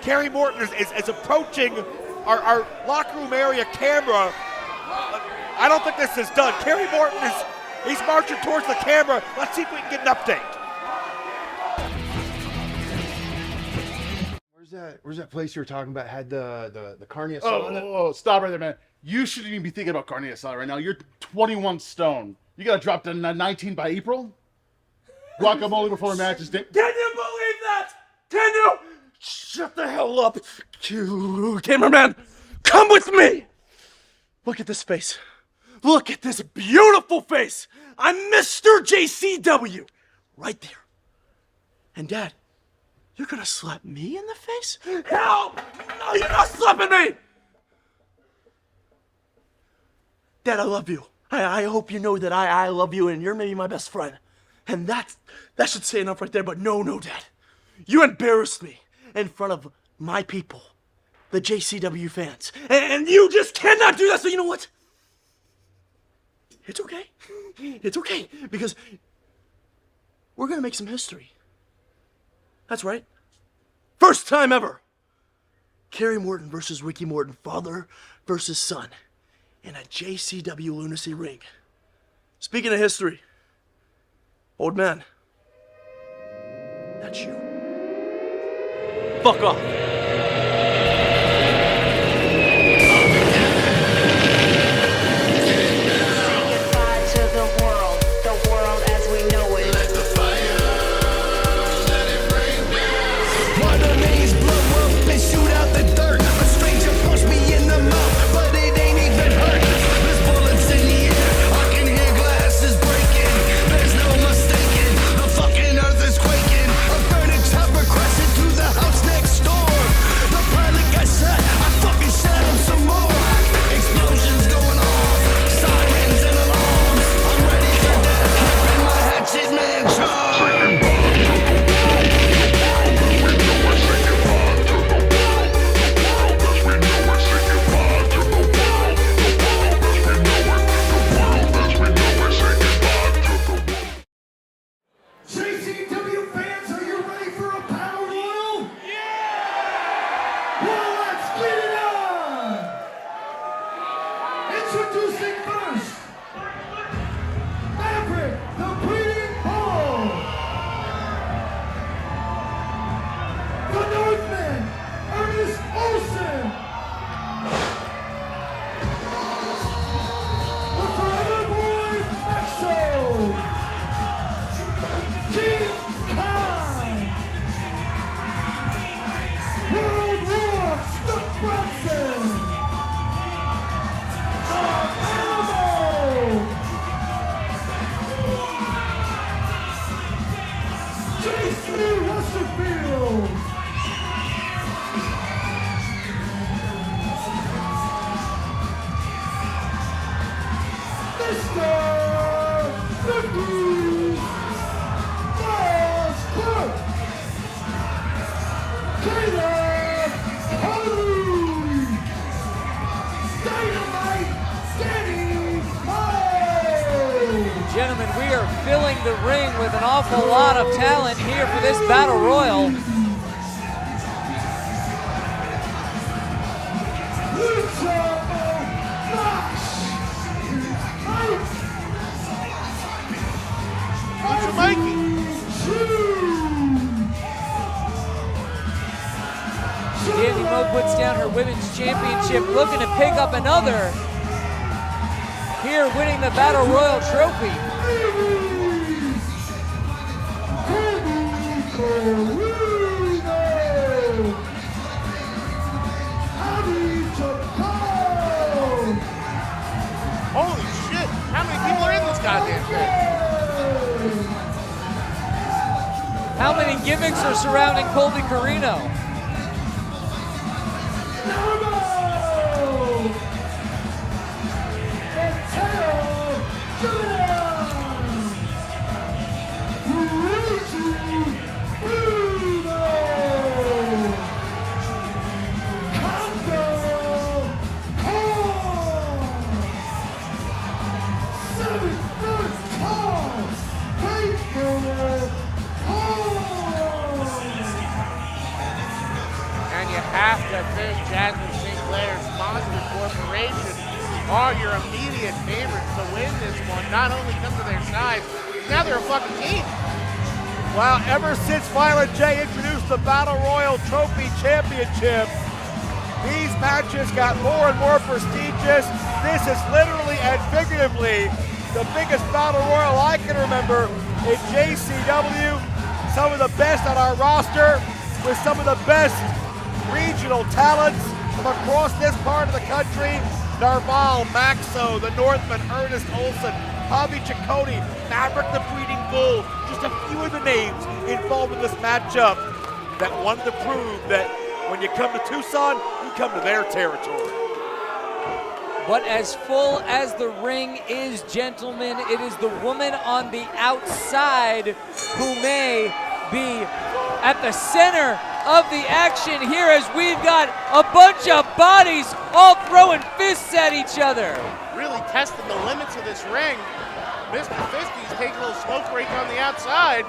Kerry Morton is approaching our locker room area camera I don't think this is done. Kerry Morton he's marching towards the camera. Let's see if we can get an update. Where's that place you were talking about? Had the carne asada? Oh, stop right there, man. You shouldn't even be thinking about carne asada right now. You're 21 stone. You gotta drop to 19 by April. Guacamole before matches. Can you believe that? Can you? Shut the hell up. Cameraman, come with me. Look at this face. Look at this beautiful face. I'm Mr. JCW. Right there. And Dad, you're gonna slap me in the face? Hell! No, you're not slapping me! Dad, I love you. I hope you know that I love you and you're maybe my best friend. And that should say enough right there, but no, Dad. You embarrassed me in front of my people, the JCW fans. And you just cannot do that, so you know what? It's okay. It's okay, because we're gonna make some history. That's right. First time ever. Kerry Morton versus Ricky Morton, father versus son, in a JCW Lunacy ring. Speaking of history, old man, that's you. Fuck off. JCW fans, are you ready for a battle royal? Yeah! Well, let's get it on! Introducing first, Maverick, the Breeding Bull. The Northman, Ernest Olsen. The Forever Boy, Exo. King Khan! World War, Stuck Bronson! Alamo! J.C. Westerfield! Mr. Cookies! Gentlemen, we are filling the ring with an awful lot of talent here for this battle royal. Lucha Mikey. Danny Mo puts down her women's championship, looking to pick up another. Here, winning the Battle Royal trophy. Holy shit. How many people are in this goddamn thing? How many gimmicks are surrounding Colby Carino? And you have to think Jasmine Sinclair's Monster Corporation are your immediate favorites to win this one. Not only come to their side, now they're a fucking team. Well, ever since Violent J introduced the Battle Royal Trophy Championship, these matches got more and more prestigious. This is literally and figuratively the biggest Battle Royal I can remember in JCW. Some of the best on our roster with some of the best regional talents from across this part of the country. Narval, Maxo, the Northman, Ernest Olson, Javi Ciccone, Maverick the Breeding Bull, just a few of the names involved in this matchup that wanted to prove that when you come to Tucson, you come to their territory. But as full as the ring is, gentlemen, it is the woman on the outside who may be at the center of the action here, as we've got a bunch of bodies all throwing fists at each other. Really testing the limits of this ring. Mr. Fisty's taking a little smoke break on the outside.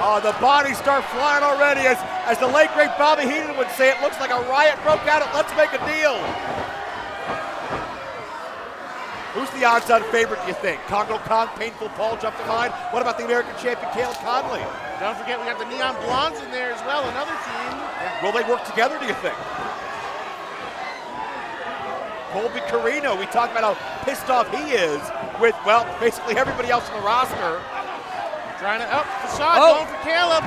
Oh, the bodies start flying already. As the late great Bobby Heenan would say, it looks like a riot broke out at Let's Make a Deal. Who's the odds-on favorite, do you think? Congo Kong, Painful Paul jump to mind. What about the American champion, Caleb Conley? Don't forget we got the Neon Blondes in there as well, another team. Will they work together, do you think? Colby Carino, we talked about how pissed off he is with, well, basically everybody else on the roster. Trying to up Facade, going for Caleb.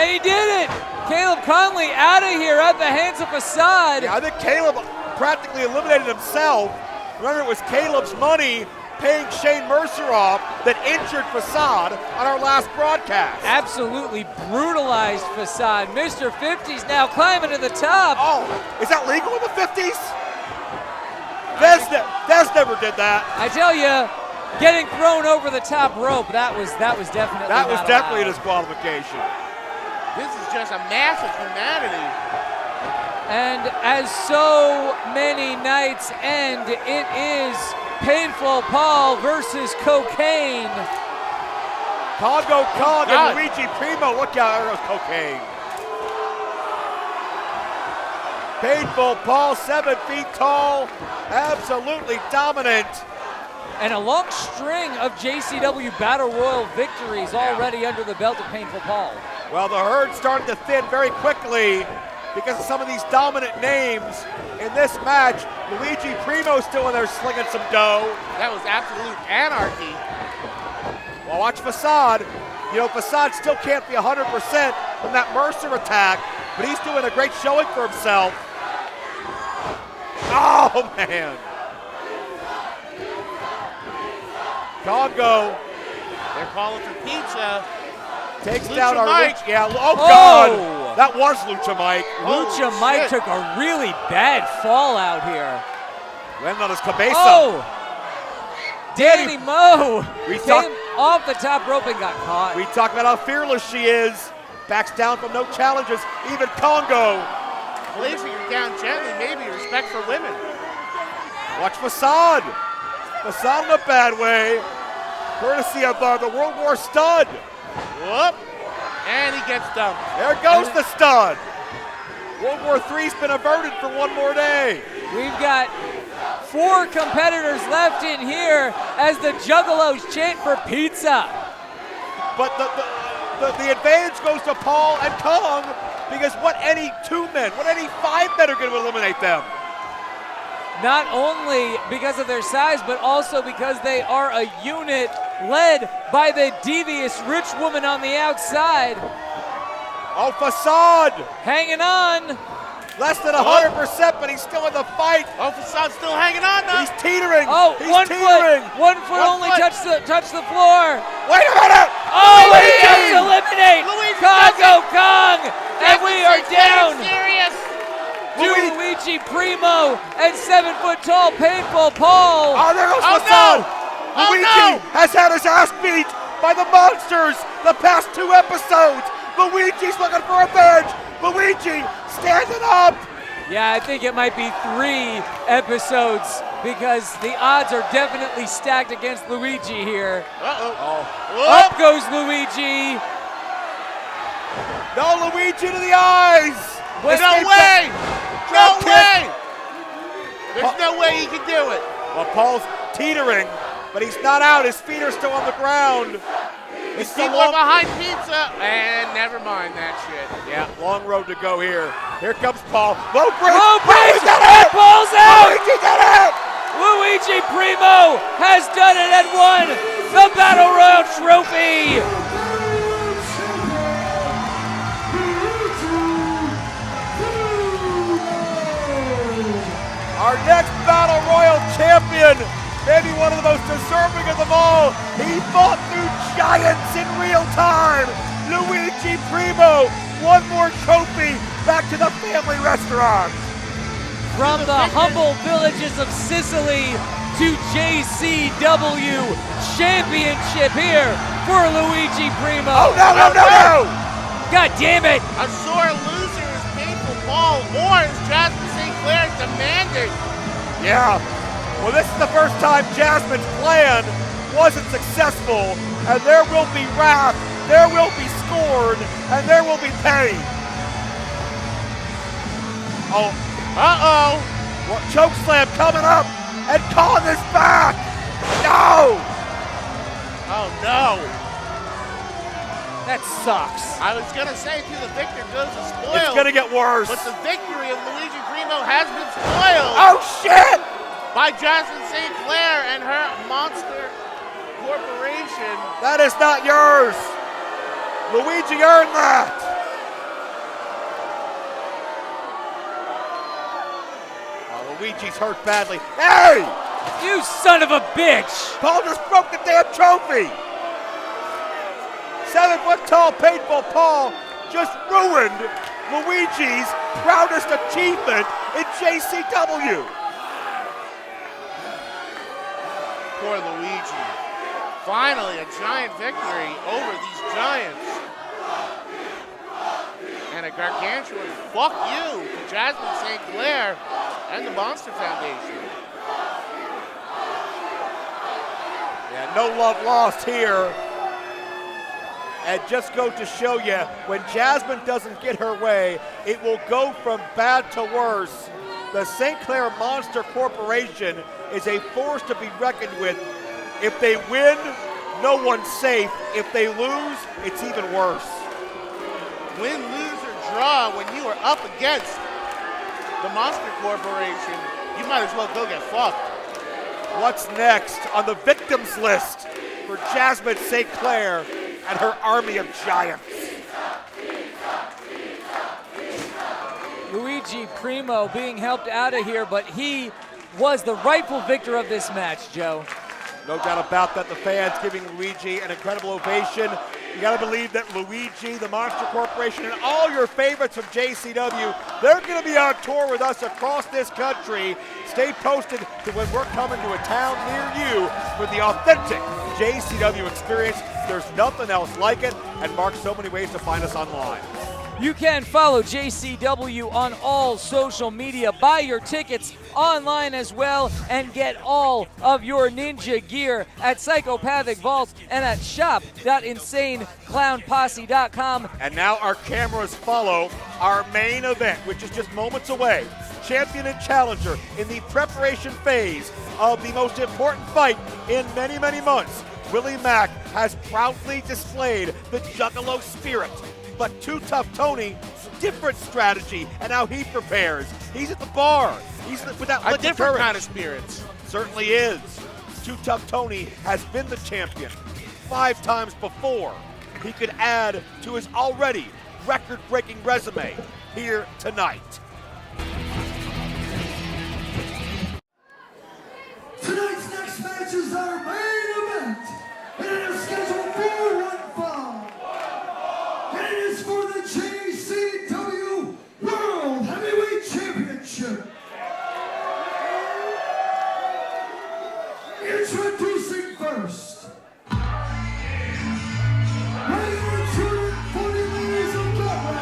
And he did it! Caleb Conley out of here at the hands of Facade. Yeah, I think Caleb practically eliminated himself. Remember, it was Caleb's money paying Shane Mercer off that injured Facade on our last broadcast. Absolutely brutalized Facade. Mr. 50's now climbing to the top. Oh, is that legal in the 50s? Des never did that. I tell you, getting thrown over the top rope, that was definitely a disqualification. This is just a mass of humanity. And as so many nights end, it is Painful Paul versus Cocaine. Congo Kong and Luigi Primo, look out, there goes Cocaine. Painful Paul, 7 feet tall, absolutely dominant. And a long string of JCW Battle Royal victories already under the belt of Painful Paul. Well, the herd started to thin very quickly because of some of these dominant names. In this match, Luigi Primo still in there slinging some dough. That was absolute anarchy. Well, watch Facade. You know, Facade still can't be 100% from that Mercer attack, but he's doing a great showing for himself. Oh, man. Congo. They're calling for pizza. Takes Lucha down our Mike. Oh, God. That was Lucha Mike. Lucha Mike took a really bad fall out here. Landed on his cabeza. Oh! Danny Moe We came off the top rope and got caught. We talk about how fearless she is. Backs down from no challenges. Even Congo. Believes that you're down gently, maybe respect for women. Watch Facade. Facade in a bad way. Courtesy of the World War stud. Whoop. And he gets dumped. There goes the stud. World War III's been averted for one more day. We've got 4 competitors left in here as the Juggalos chant for pizza. But the advantage goes to Paul and Kong because what any 2 men, what any 5 men are going to eliminate them? Not only because of their size, but also because they are a unit led by the devious rich woman on the outside. Oh, Facade. Hanging on. Less than 100%, but he's still in the fight. Oh, Facade's still hanging on now. He's teetering. Oh, he's one teetering. foot. One foot only touched the floor. Wait a minute. Oh, Luigi! he does eliminate Luigi Congo Kong. And we are down Serious. to Luigi Primo and 7 foot tall Painful Paul. Oh, there goes Oh, Facade. no. Luigi has had his ass beat by the monsters the past 2 episodes. Luigi's looking for revenge. Luigi standing up. Yeah, I think it might be 3 episodes because the odds are definitely stacked against Luigi here. Up goes Luigi. No, Luigi to the eyes. No way! No way! There's no way he can do it. Well, Paul's teetering, but he's not out. His feet are still on the ground. It's the People are behind pizza, and never mind that shit. Yeah, long road to go here. Here comes Paul. Low bridge. Low bridge. He did it! Paul's out. Luigi did it! Luigi Primo has done it and won the Battle Royal Trophy. Our next Battle Royal champion, maybe one of the most deserving of them all. He fought through giants in real time. Luigi Primo, one more trophy back to the family restaurant. From the humble villages of Sicily to JCW Championship here for Luigi Primo. Oh, no! God damn it! A sore loser is painful fall, or as Jasmine St. Clair demanded. Yeah, well, this is the first time Jasmine's plan wasn't successful, and there will be wrath, there will be scorn, and there will be pain. Oh, well, chokeslam coming up, and Khan is back. No! Oh no! That sucks. I was gonna say to the victor goes the spoil. It's gonna get worse. But the victory of Luigi Primo has been spoiled Oh shit! by Jasmine St. Clair and her monster corporation. That is not yours. Luigi earned that. Oh, Luigi's hurt badly. Hey! You son of a bitch! Paul just broke the damn trophy. 7-foot-tall paintball Paul just ruined Luigi's proudest achievement in JCW. Poor Luigi. Finally, a giant victory over these giants. And a gargantuan fuck you to Jasmine St. Clair and the Monster Foundation. Yeah, no love lost here. And just go to show you, when Jasmine doesn't get her way, it will go from bad to worse. The St. Clair Monster Corporation is a force to be reckoned with. If they win, no one's safe. If they lose, it's even worse. Win, lose, or draw, when you are up against the Monster Corporation, you might as well go get fucked. What's next on the victims list for Jasmine St. Clair and her army of giants? Luigi Primo being helped out of here, but he was the rightful victor of this match, Joe. No doubt about that. The fans giving Luigi an incredible ovation. You got to believe that Luigi, the Monster Corporation, and all your favorites from JCW, they're going to be on tour with us across this country. Stay posted to when we're coming to a town near you for the authentic JCW experience. There's nothing else like it, and Mark, so many ways to find us online. You can follow JCW on all social media, buy your tickets online as well, and get all of your ninja gear at Psychopathic Vault and at shop.insaneclownposse.com. And now our cameras follow our main event, which is just moments away. Champion and challenger in the preparation phase of the most important fight in many, many months. Willie Mack has proudly displayed the Juggalo spirit. But Too Tough Tony, different strategy and how he prepares. He's at the bar. He's with that A liquid different courage. kind of spirits. Certainly is. Too Tough Tony has been the champion 5 times before. He could add to his already record-breaking resume here tonight. Tonight's next match is our main event, and it is scheduled for 1 fall. And it is for the JCW World Heavyweight Championship. Introducing first, weighing 240 liters of blood,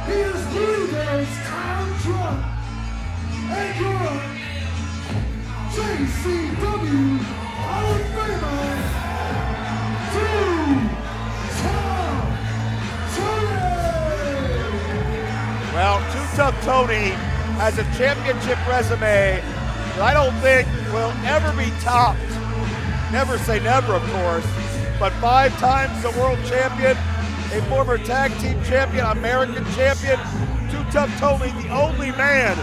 he is Blue Day's Town Drunk and your JCW Hall of Famer, Too Tough Tony. Well, Too Tough Tony has a championship resume that I don't think will ever be topped. Never say never, of course, but 5 times the world champion, a former tag team champion, American champion, Too Tough Tony, the only man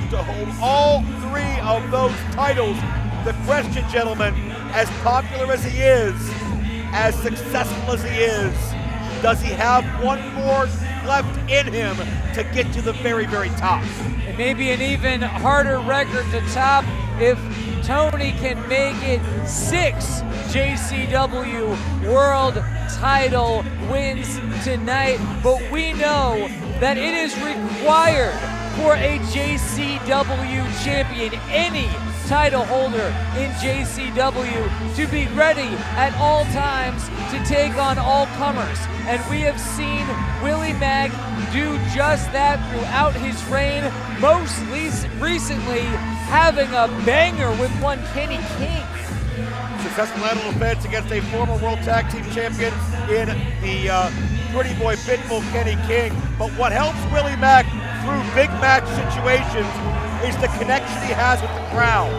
to hold all 3 of those titles. The question, gentlemen, as popular as he is, as successful as he is, does he have one more left in him to get to the very, very top? It may be an even harder record to top if Tony can make it 6 JCW World Title wins tonight, but we know that it is required for a JCW champion, any title holder in JCW, to be ready at all times to take on all comers. And we have seen Willie Mack do just that throughout his reign, most recently having a banger with one Kenny King. Successful title defense against a former World Tag Team Champion in the Pretty Boy Pitbull, Kenny King. But what helps Willie Mack through big match situations is the connection he has with the crowd.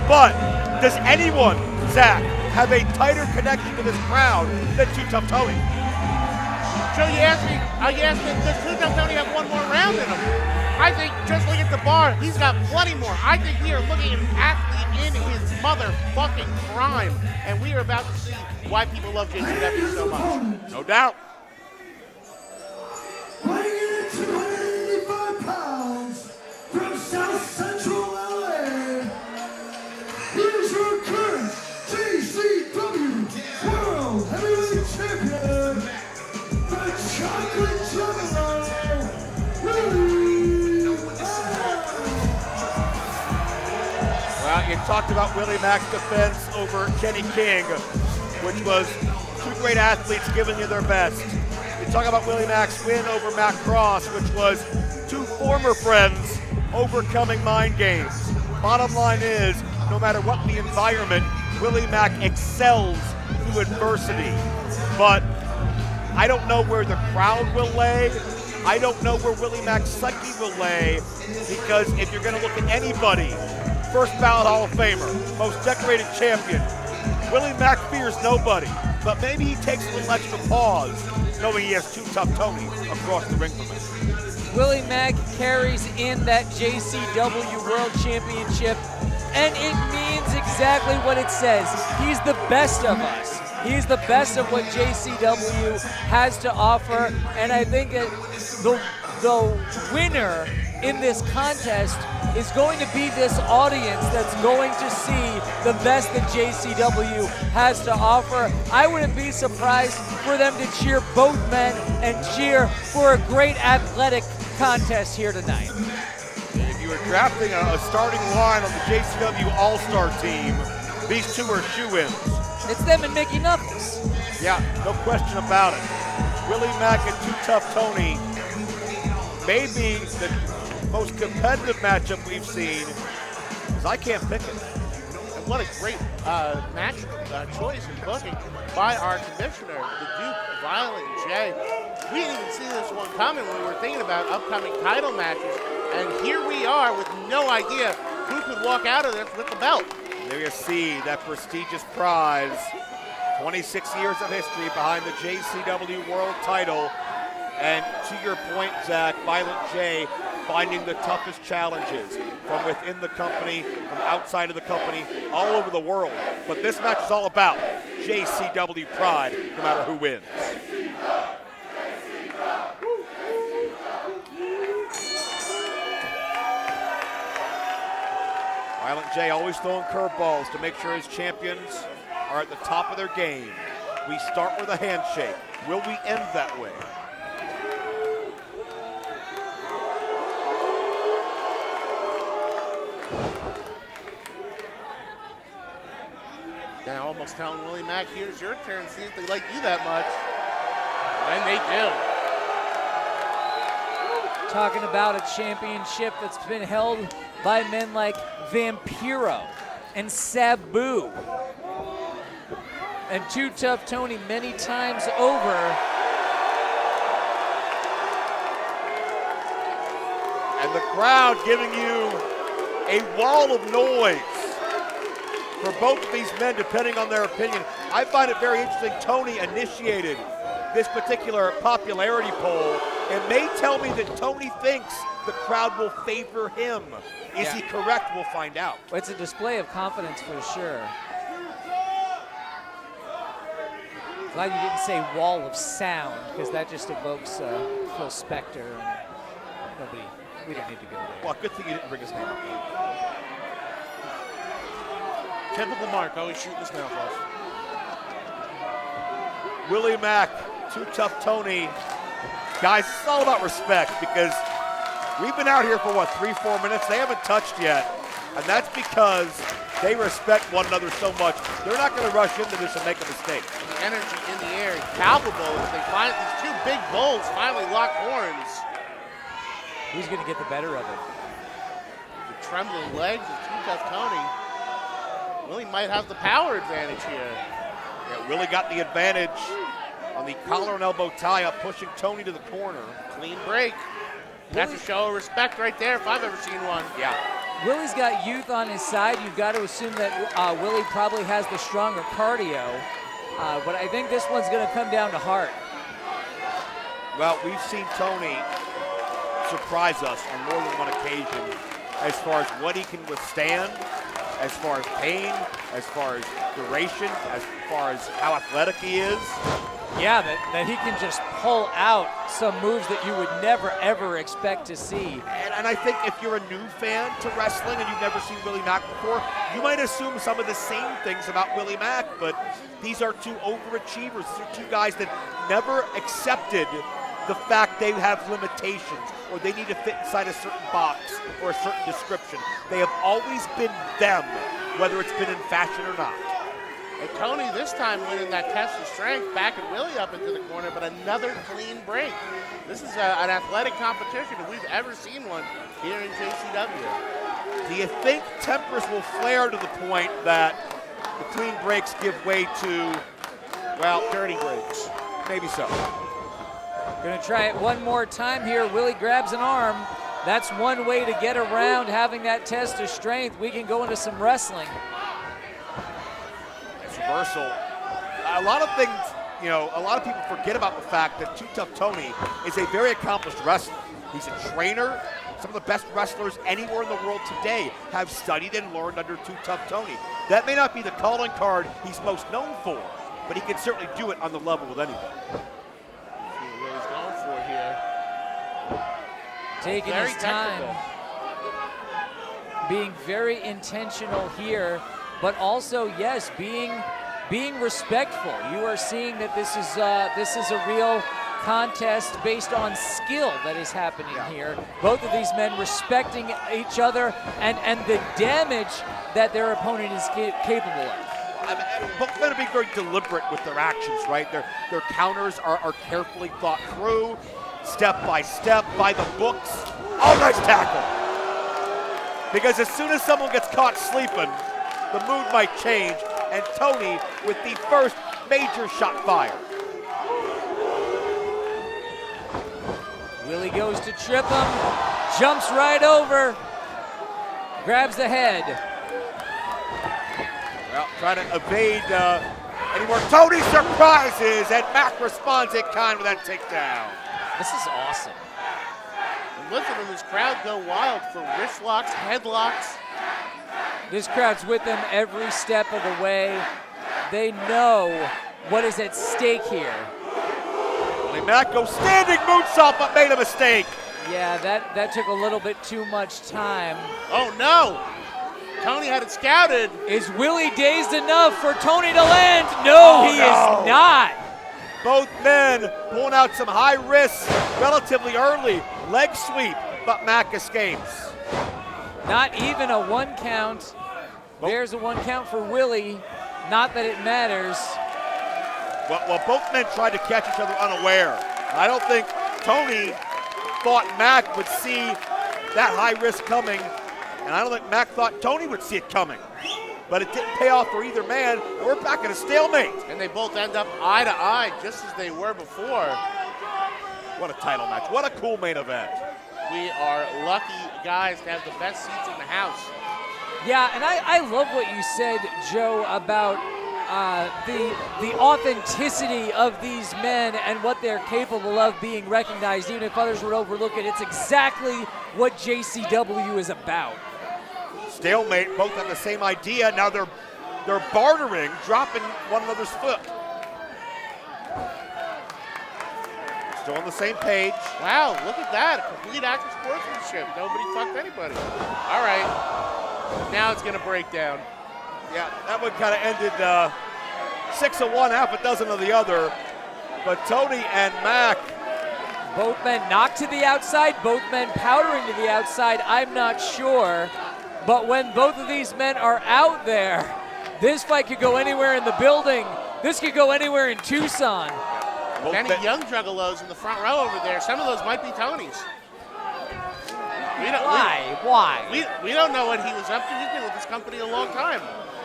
But does anyone, Zach, have a tighter connection to this crowd than Too Tough Tony? Joe, you asked me, does Too Tough Tony have one more round in him? I think, just look at the bar, he's got plenty more. I think we are looking at an athlete in his motherfucking prime, and we are about to see why people love JCW so much. No doubt. Weighing in at 285 pounds from South Central LA, here's your current JCW World Heavyweight Champion, the Chocolate Juggalo, Willie Mack. Well, you talked about Willie Mack's defense over Kenny King, which was 2 great athletes giving you their best. You talk about Willie Mack's win over Matt Cross, which was 2 former friends overcoming mind games. Bottom line is, no matter what the environment, Willie Mack excels through adversity. But I don't know where the crowd will lay. I don't know where Willie Mack's psyche will lay, because if you're going to look at anybody, first ballot Hall of Famer, most decorated champion, Willie Mack fears nobody, but maybe he takes a little extra pause knowing he has Too Tough Tony across the ring from him. Willie Mack carries in that JCW World Championship, and it means exactly what it says. He's the best of us. He's the best of what JCW has to offer, and I think that the winner in this contest is going to be this audience that's going to see the best that JCW has to offer. I wouldn't be surprised for them to cheer both men and cheer for a great athletic contest here tonight. If you were drafting a starting line on the JCW All-Star team, these 2 are shoe-ins. It's them and Mickey Knuckles. Yeah, no question about it. Willie Mack and Too Tough Tony may be the most competitive matchup we've seen, because I can't pick it. And what a great match choice and booking by our commissioner, the Duke, Violent J. We didn't even see this one coming when we were thinking about upcoming title matches, and here we are with no idea who could walk out of this with the belt. There you see that prestigious prize. 26 years of history behind the JCW World Title. And to your point, Zach, Violent J finding the toughest challenges from within the company, from outside of the company, all over the world. But this match is all about JCW pride, no matter who wins. Violent J always throwing curveballs to make sure his champions are at the top of their game. We start with a handshake. Will we end that way? Now almost telling Willie Mack, here's your turn, see if they like you that much. And they do. Talking about a championship that's been held by men like Vampiro and Sabu. And Too Tough Tony many times over. And the crowd giving you a wall of noise for both of these men, depending on their opinion. I find it very interesting. Tony initiated this particular popularity poll. It may tell me that Tony thinks the crowd will favor him. Is he correct? We'll find out. Well, it's a display of confidence for sure. Glad you didn't say wall of sound, because that just evokes Phil Spector. And we don't need to go there. Well, good thing you didn't bring his name up. Typical Mark, always shooting his mouth off. Willie Mack, Too Tough Tony. Guys, it's all about respect, because we've been out here for, 3-4 minutes? They haven't touched yet, and that's because they respect one another so much. They're not going to rush into this and make a mistake. The energy in the air is palpable as they find these two big bulls finally lock horns. Who's going to get the better of it? The trembling legs of Too Tough Tony. Willie might have the power advantage here. Yeah, Willie got the advantage on the collar and elbow tie-up, pushing Tony to the corner. Clean break. That's a show of respect right there if I've ever seen one. Yeah. Willie's got youth on his side. You've got to assume that Willie probably has the stronger cardio. But I think this one's going to come down to heart. Well, we've seen Tony surprise us on more than one occasion as far as what he can withstand, as far as pain, as far as duration, as far as how athletic he is. Yeah, that he can just pull out some moves that you would never, ever expect to see. And I think if you're a new fan to wrestling and you've never seen Willie Mack before, you might assume some of the same things about Willie Mack, but these are two overachievers. These are two guys that never accepted the fact they have limitations or they need to fit inside a certain box or a certain description. They have always been them, whether it's been in fashion or not. And Tony this time winning that test of strength, backing Willie up into the corner, but another clean break. This is an athletic competition if we've ever seen one here in JCW. Do you think tempers will flare to the point that the clean breaks give way to, well, dirty breaks? Maybe so. Gonna try it one more time here. Willie grabs an arm. That's one way to get around having that test of strength. We can go into some wrestling. Reversal. A lot of things, a lot of people forget about the fact that Too Tough Tony is a very accomplished wrestler. He's a trainer. Some of the best wrestlers anywhere in the world today have studied and learned under Too Tough Tony. That may not be the calling card he's most known for, but he can certainly do it on the level with anybody. See what Willie's going for here. Taking Very his time. technical. Being very intentional here, but also, yes, being respectful. You are seeing that this is a real contest based on skill that is happening here. Both of these men respecting each other and the damage that their opponent is capable of. Both men are being very deliberate with their actions, right? Their counters are carefully thought through, step by step, by the books. Oh, nice tackle. Because as soon as someone gets caught sleeping, the mood might change, and Tony with the first major shot fired. Willie goes to trip him, jumps right over, grabs the head. Well, trying to evade any more Tony surprises, and Mack responds in kind with that takedown. This is awesome. And listen to this crowd go wild for wrist locks, headlocks. This crowd's with them every step of the way. They know what is at stake here. Willie Mack goes standing moonsault, but made a mistake. Yeah, that took a little bit too much time. Oh no! Tony had it scouted. Is Willie dazed enough for Tony to land? No, he is not. Both men pulling out some high risks relatively early. Leg sweep, but Mack escapes. Not even a 1 count. There's a 1 count for Willie. Not that it matters. Well, both men tried to catch each other unaware. I don't think Tony thought Mack would see that high risk coming, and I don't think Mack thought Tony would see it coming. But it didn't pay off for either man, and we're back at a stalemate. And they both end up eye to eye, just as they were before. What a title match. What a cool main event. We are lucky guys to have the best seats in the house. Yeah, and I love what you said, Joe, about the authenticity of these men and what they're capable of being recognized, even if others would overlook it. It's exactly what JCW is about. Stalemate, both have the same idea. Now they're bartering, dropping one another's foot. Still on the same page. Wow, look at that. Complete act of sportsmanship. Nobody fucked anybody. All right. Now it's going to break down. Yeah, that one kind of ended 6 of one, half a dozen of the other. But Tony and Mac. Both men knocked to the outside, both men powdering to the outside. I'm not sure. But when both of these men are out there, this fight could go anywhere in the building. This could go anywhere in Tucson. Many young juggalos in the front row over there. Some of those might be Tony's. Why? We don't know what he was up to. He's been with this company a long time.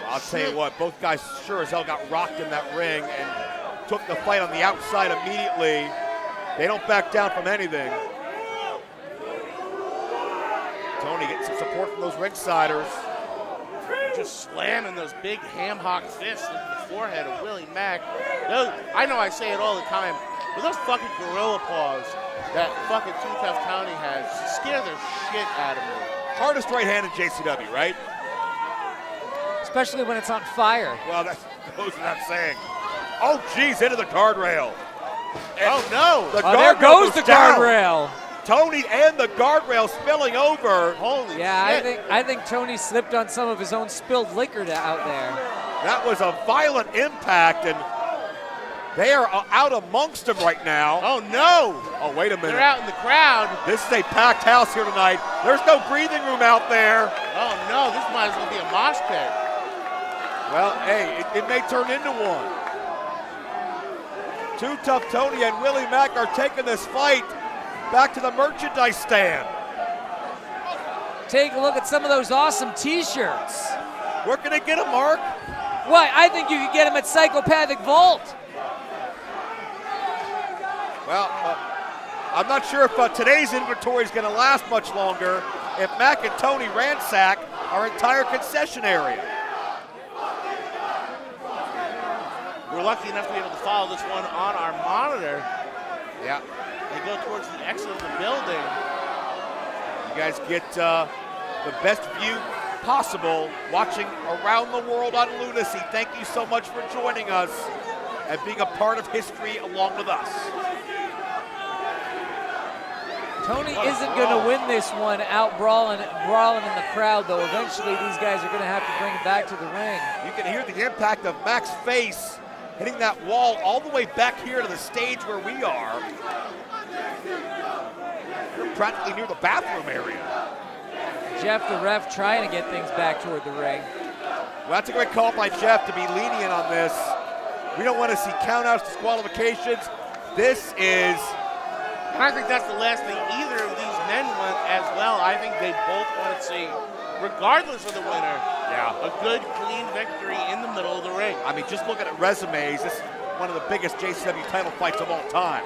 I'll tell you what, both guys sure as hell got rocked in that ring and took the fight on the outside immediately. They don't back down from anything. Tony getting some support from those ringsiders. Just slamming those big ham-hock fists into the forehead of Willie Mack. I know I say it all the time, but those fucking gorilla paws that fucking Too Tough Tony has scare the shit out of me. Hardest right hand in JCW, right? Especially when it's on fire. Well, that goes without saying. Oh, geez, into the guardrail. Oh, no. There goes the guardrail. Tony and the guardrail spilling over. Holy shit. I think Tony slipped on some of his own spilled liquor out there. That was a violent impact, and they are out amongst them right now. Oh, no. Oh, wait a minute. They're out in the crowd. This is a packed house here tonight. There's no breathing room out there. Oh, no. This might as well be a mosh pit. Well, hey, it may turn into one. Too Tough Tony and Willie Mack are taking this fight back to the merchandise stand. Take a look at some of those awesome T-shirts. Where can they get them, Mark? Why, I think you could get them at Psychopathic Vault. Well, I'm not sure if today's inventory is going to last much longer if Mac and Tony ransack our entire concession area. We're lucky enough to be able to follow this one on our monitor. Yeah. They go towards the exit of the building. You guys get the best view possible watching around the world on Lunacy. Thank you so much for joining us and being a part of history along with us. Tony isn't going to win this one out brawling in the crowd, though. Eventually, these guys are going to have to bring it back to the ring. You can hear the impact of Mac's face hitting that wall all the way back here to the stage where we are. You're practically near the bathroom area. Jeff, the ref, trying to get things back toward the ring. Well, that's a great call by Jeff to be lenient on this. We don't want to see countouts, disqualifications. This is... And I think that's the last thing either of these men want as well. I think they both want to see, regardless of the winner, a good, clean victory in the middle of the ring. I mean, just looking at resumes, this is one of the biggest JCW title fights of all time.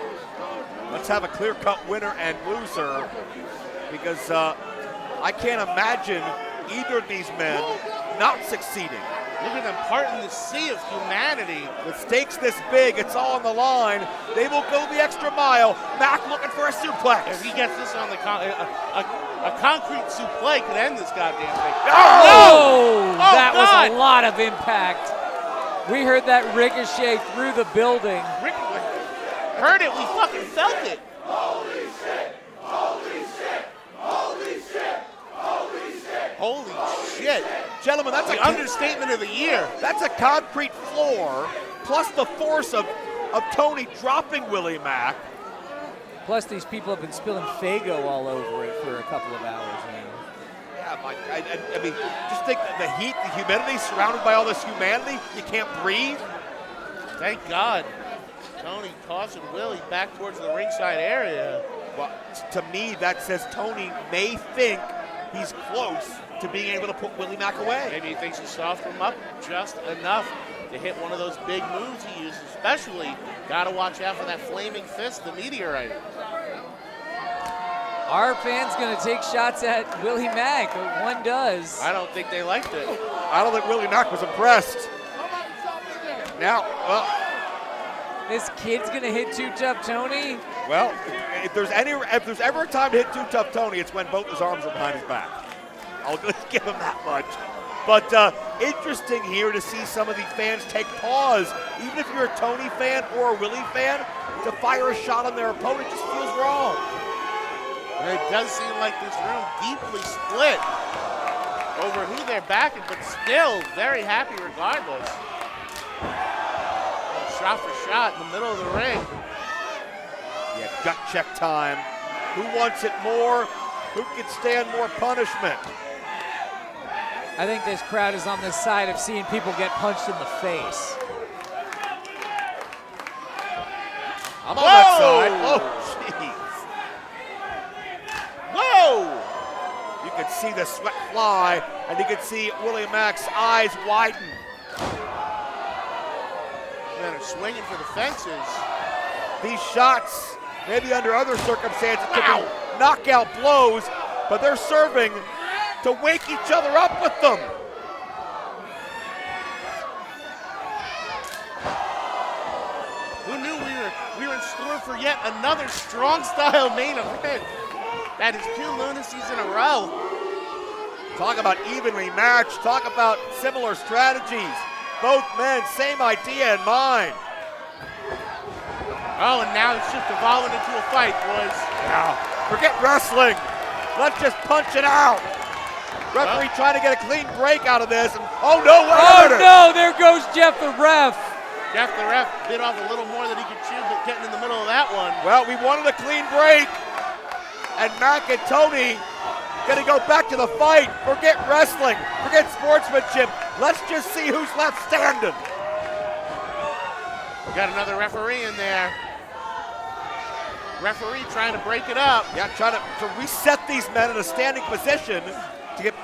Let's have a clear-cut winner and loser, because I can't imagine either of these men not succeeding. Look at them parting the sea of humanity. With stakes this big, it's all on the line. They will go the extra mile. Mac looking for a suplex. If he gets this on the a concrete suplex could end this goddamn thing. Oh, that was a lot of impact. We heard that ricochet through the building. Heard it, we fucking felt it. Holy shit! Holy shit! Holy shit! Holy shit! Holy shit. Gentlemen, that's the understatement of the year. That's a concrete floor, plus the force of Tony dropping Willie Mack. Plus, these people have been spilling Faygo all over it for a couple of hours now. Yeah, I mean, just think the heat, the humidity, surrounded by all this humanity, you can't breathe. Thank God. Tony tossing Willie back towards the ringside area. Well, to me, that says Tony may think he's close to being able to put Willie Mack away. Maybe he thinks he softened him up just enough to hit one of those big moves he uses. Especially, got to watch out for that flaming fist, the meteorite. Our fans gonna take shots at Willie Mack, but one does. I don't think they liked it. I don't think Willie Mack was impressed. Now, well, This kid's gonna hit Too Tough Tony. well, if there's ever a time to hit Too Tough Tony, it's when both his arms are behind his back. I'll just give him that much. But interesting here to see some of the fans take pause, even if you're a Tony fan or a Willie fan, to fire a shot on their opponent just feels wrong. And it does seem like this room deeply split over who they're backing, but still very happy regardless. Shot for shot in the middle of the ring. Yeah, gut check time. Who wants it more? Who can stand more punishment? I think this crowd is on the side of seeing people get punched in the face. I'm on that side. Oh, jeez. Whoa! You could see the sweat fly, and you could see Willie Mack's eyes widen. Men are swinging for the fences. These shots, maybe under other circumstances, could be knockout blows, but they're serving to wake each other up with them. Who knew we were in store for yet another strong style main event? That is 2 lunacies in a row. Talk about evenly matched, talk about similar strategies. Both men, same idea in mind. Oh, and now it's just evolving into a fight, boys. Now, forget wrestling. Let's just punch it out. Referee trying to get a clean break out of this. And, oh no, wait a minute. No, there goes Jeff the ref. Jeff the ref bit off a little more than he could chew, but getting in the middle of that one. Well, we wanted a clean break. And Mack and Tony gonna go back to the fight. Forget wrestling, forget sportsmanship. Let's just see who's left standing. Got another referee in there. Referee trying to break it up. Yeah, trying to reset these men in a standing position to get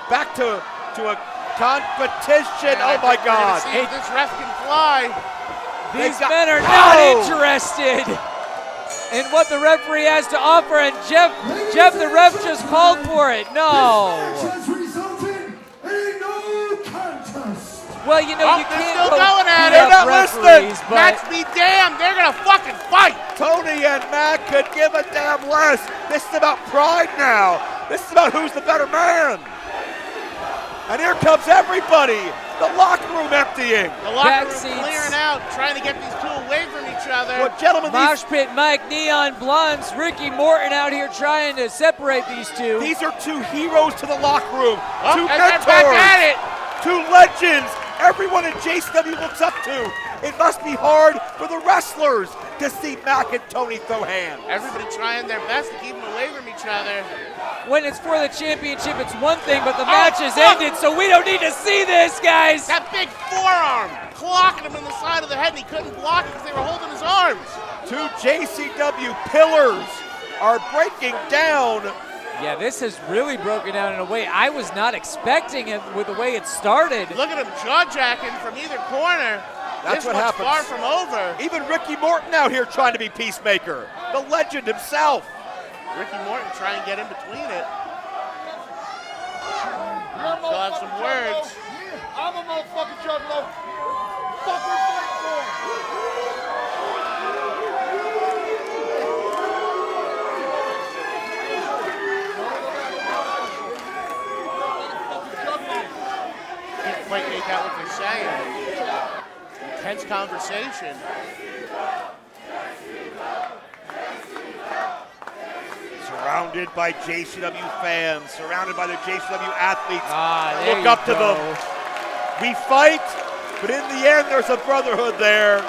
back to a competition. And oh my God. See if this ref can fly. These men are not interested in what the referee has to offer, and Jeff the ref just called for it. No. Has resulted in a no contest. Well, you know, you they're can't still go going at beat it. up They're not listening. referees, but Match be damned, they're gonna fucking fight. Tony and Mack could give a damn less. This is about pride now. This is about who's the better man. And here comes everybody. The locker room emptying. The locker Back room seats. clearing out, trying to get these two away from each other. Well, gentlemen, Mosh Pit Mike, Neon Blondes, Ricky Morton out here trying to separate these two. these are 2 heroes to the locker room. Oh, 2 and they're back at mentors. it. 2 legends. Everyone in JCW looks up to. It must be hard for the wrestlers to see Mack and Tony throw hands. Everybody trying their best to keep them away from each other. When it's for the championship, it's one thing, but the match is ended, so we don't need to see this, guys. That big forearm clocking him in the side of the head, and he couldn't block it because they were holding his arms. 2 JCW pillars are breaking down. Yeah, this has really broken down in a way I was not expecting it with the way it started. Look at him jaw-jacking from either corner. That's this what one's happens. far from over. Even Ricky Morton out here trying to be peacemaker. The legend himself. Ricky Morton trying to get in between it. Still have some words. I'm a motherfucking juggalo. Fuck we're fighting for. Can't quite make out what they're saying. Intense conversation. Surrounded by JCW fans, surrounded by the JCW athletes. There Look you up to go. them. We fight, but in the end, there's a brotherhood there.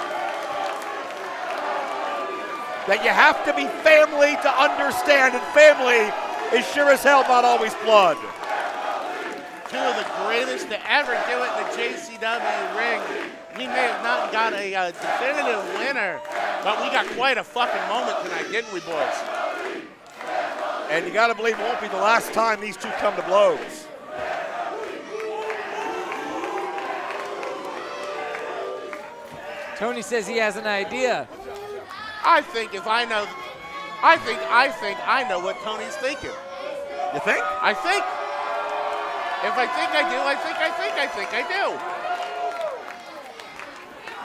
That you have to be family to understand, and family is sure as hell not always blood. 2 of the greatest to ever do it in the JCW ring. We may have not got a definitive winner, but we got quite a fucking moment tonight, didn't we, boys? And you gotta believe it won't be the last time these 2 come to blows. Tony says he has an idea. I think if I know I think I know what Tony's thinking. You think? I think. If I think I do, I think I do.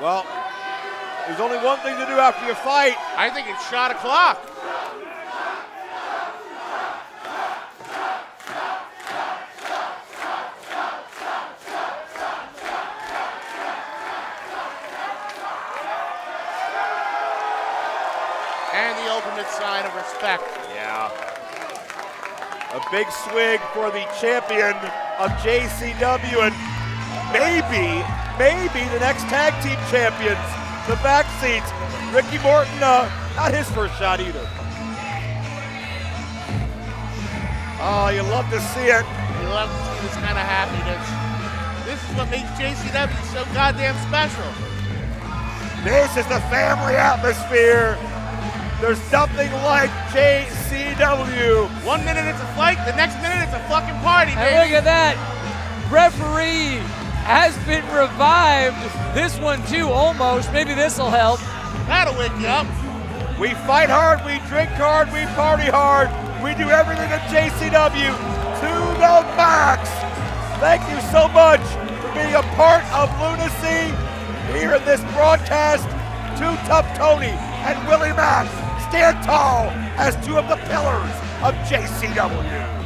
Well, there's only one thing to do after you fight. I think it's shot o'clock. And the ultimate sign of respect. Yeah. A big swig for the champion of JCW and maybe the next tag team champions. The back seats. Ricky Morton, not his first shot either. Oh, you love to see it. You love to see this kind of happiness. This is what makes JCW so goddamn special. This is the family atmosphere. There's nothing like JCW. 1 minute it's a fight, the next minute it's a fucking party, And baby. look at that. Referee has been revived. This one too, almost. Maybe this will help. That'll wake you up. We fight hard, we drink hard, we party hard. We do everything at JCW to the max. Thank you so much for being a part of Lunacy here in this broadcast. Two Tough Tony and Willie Mack stand tall as two of the pillars of JCW.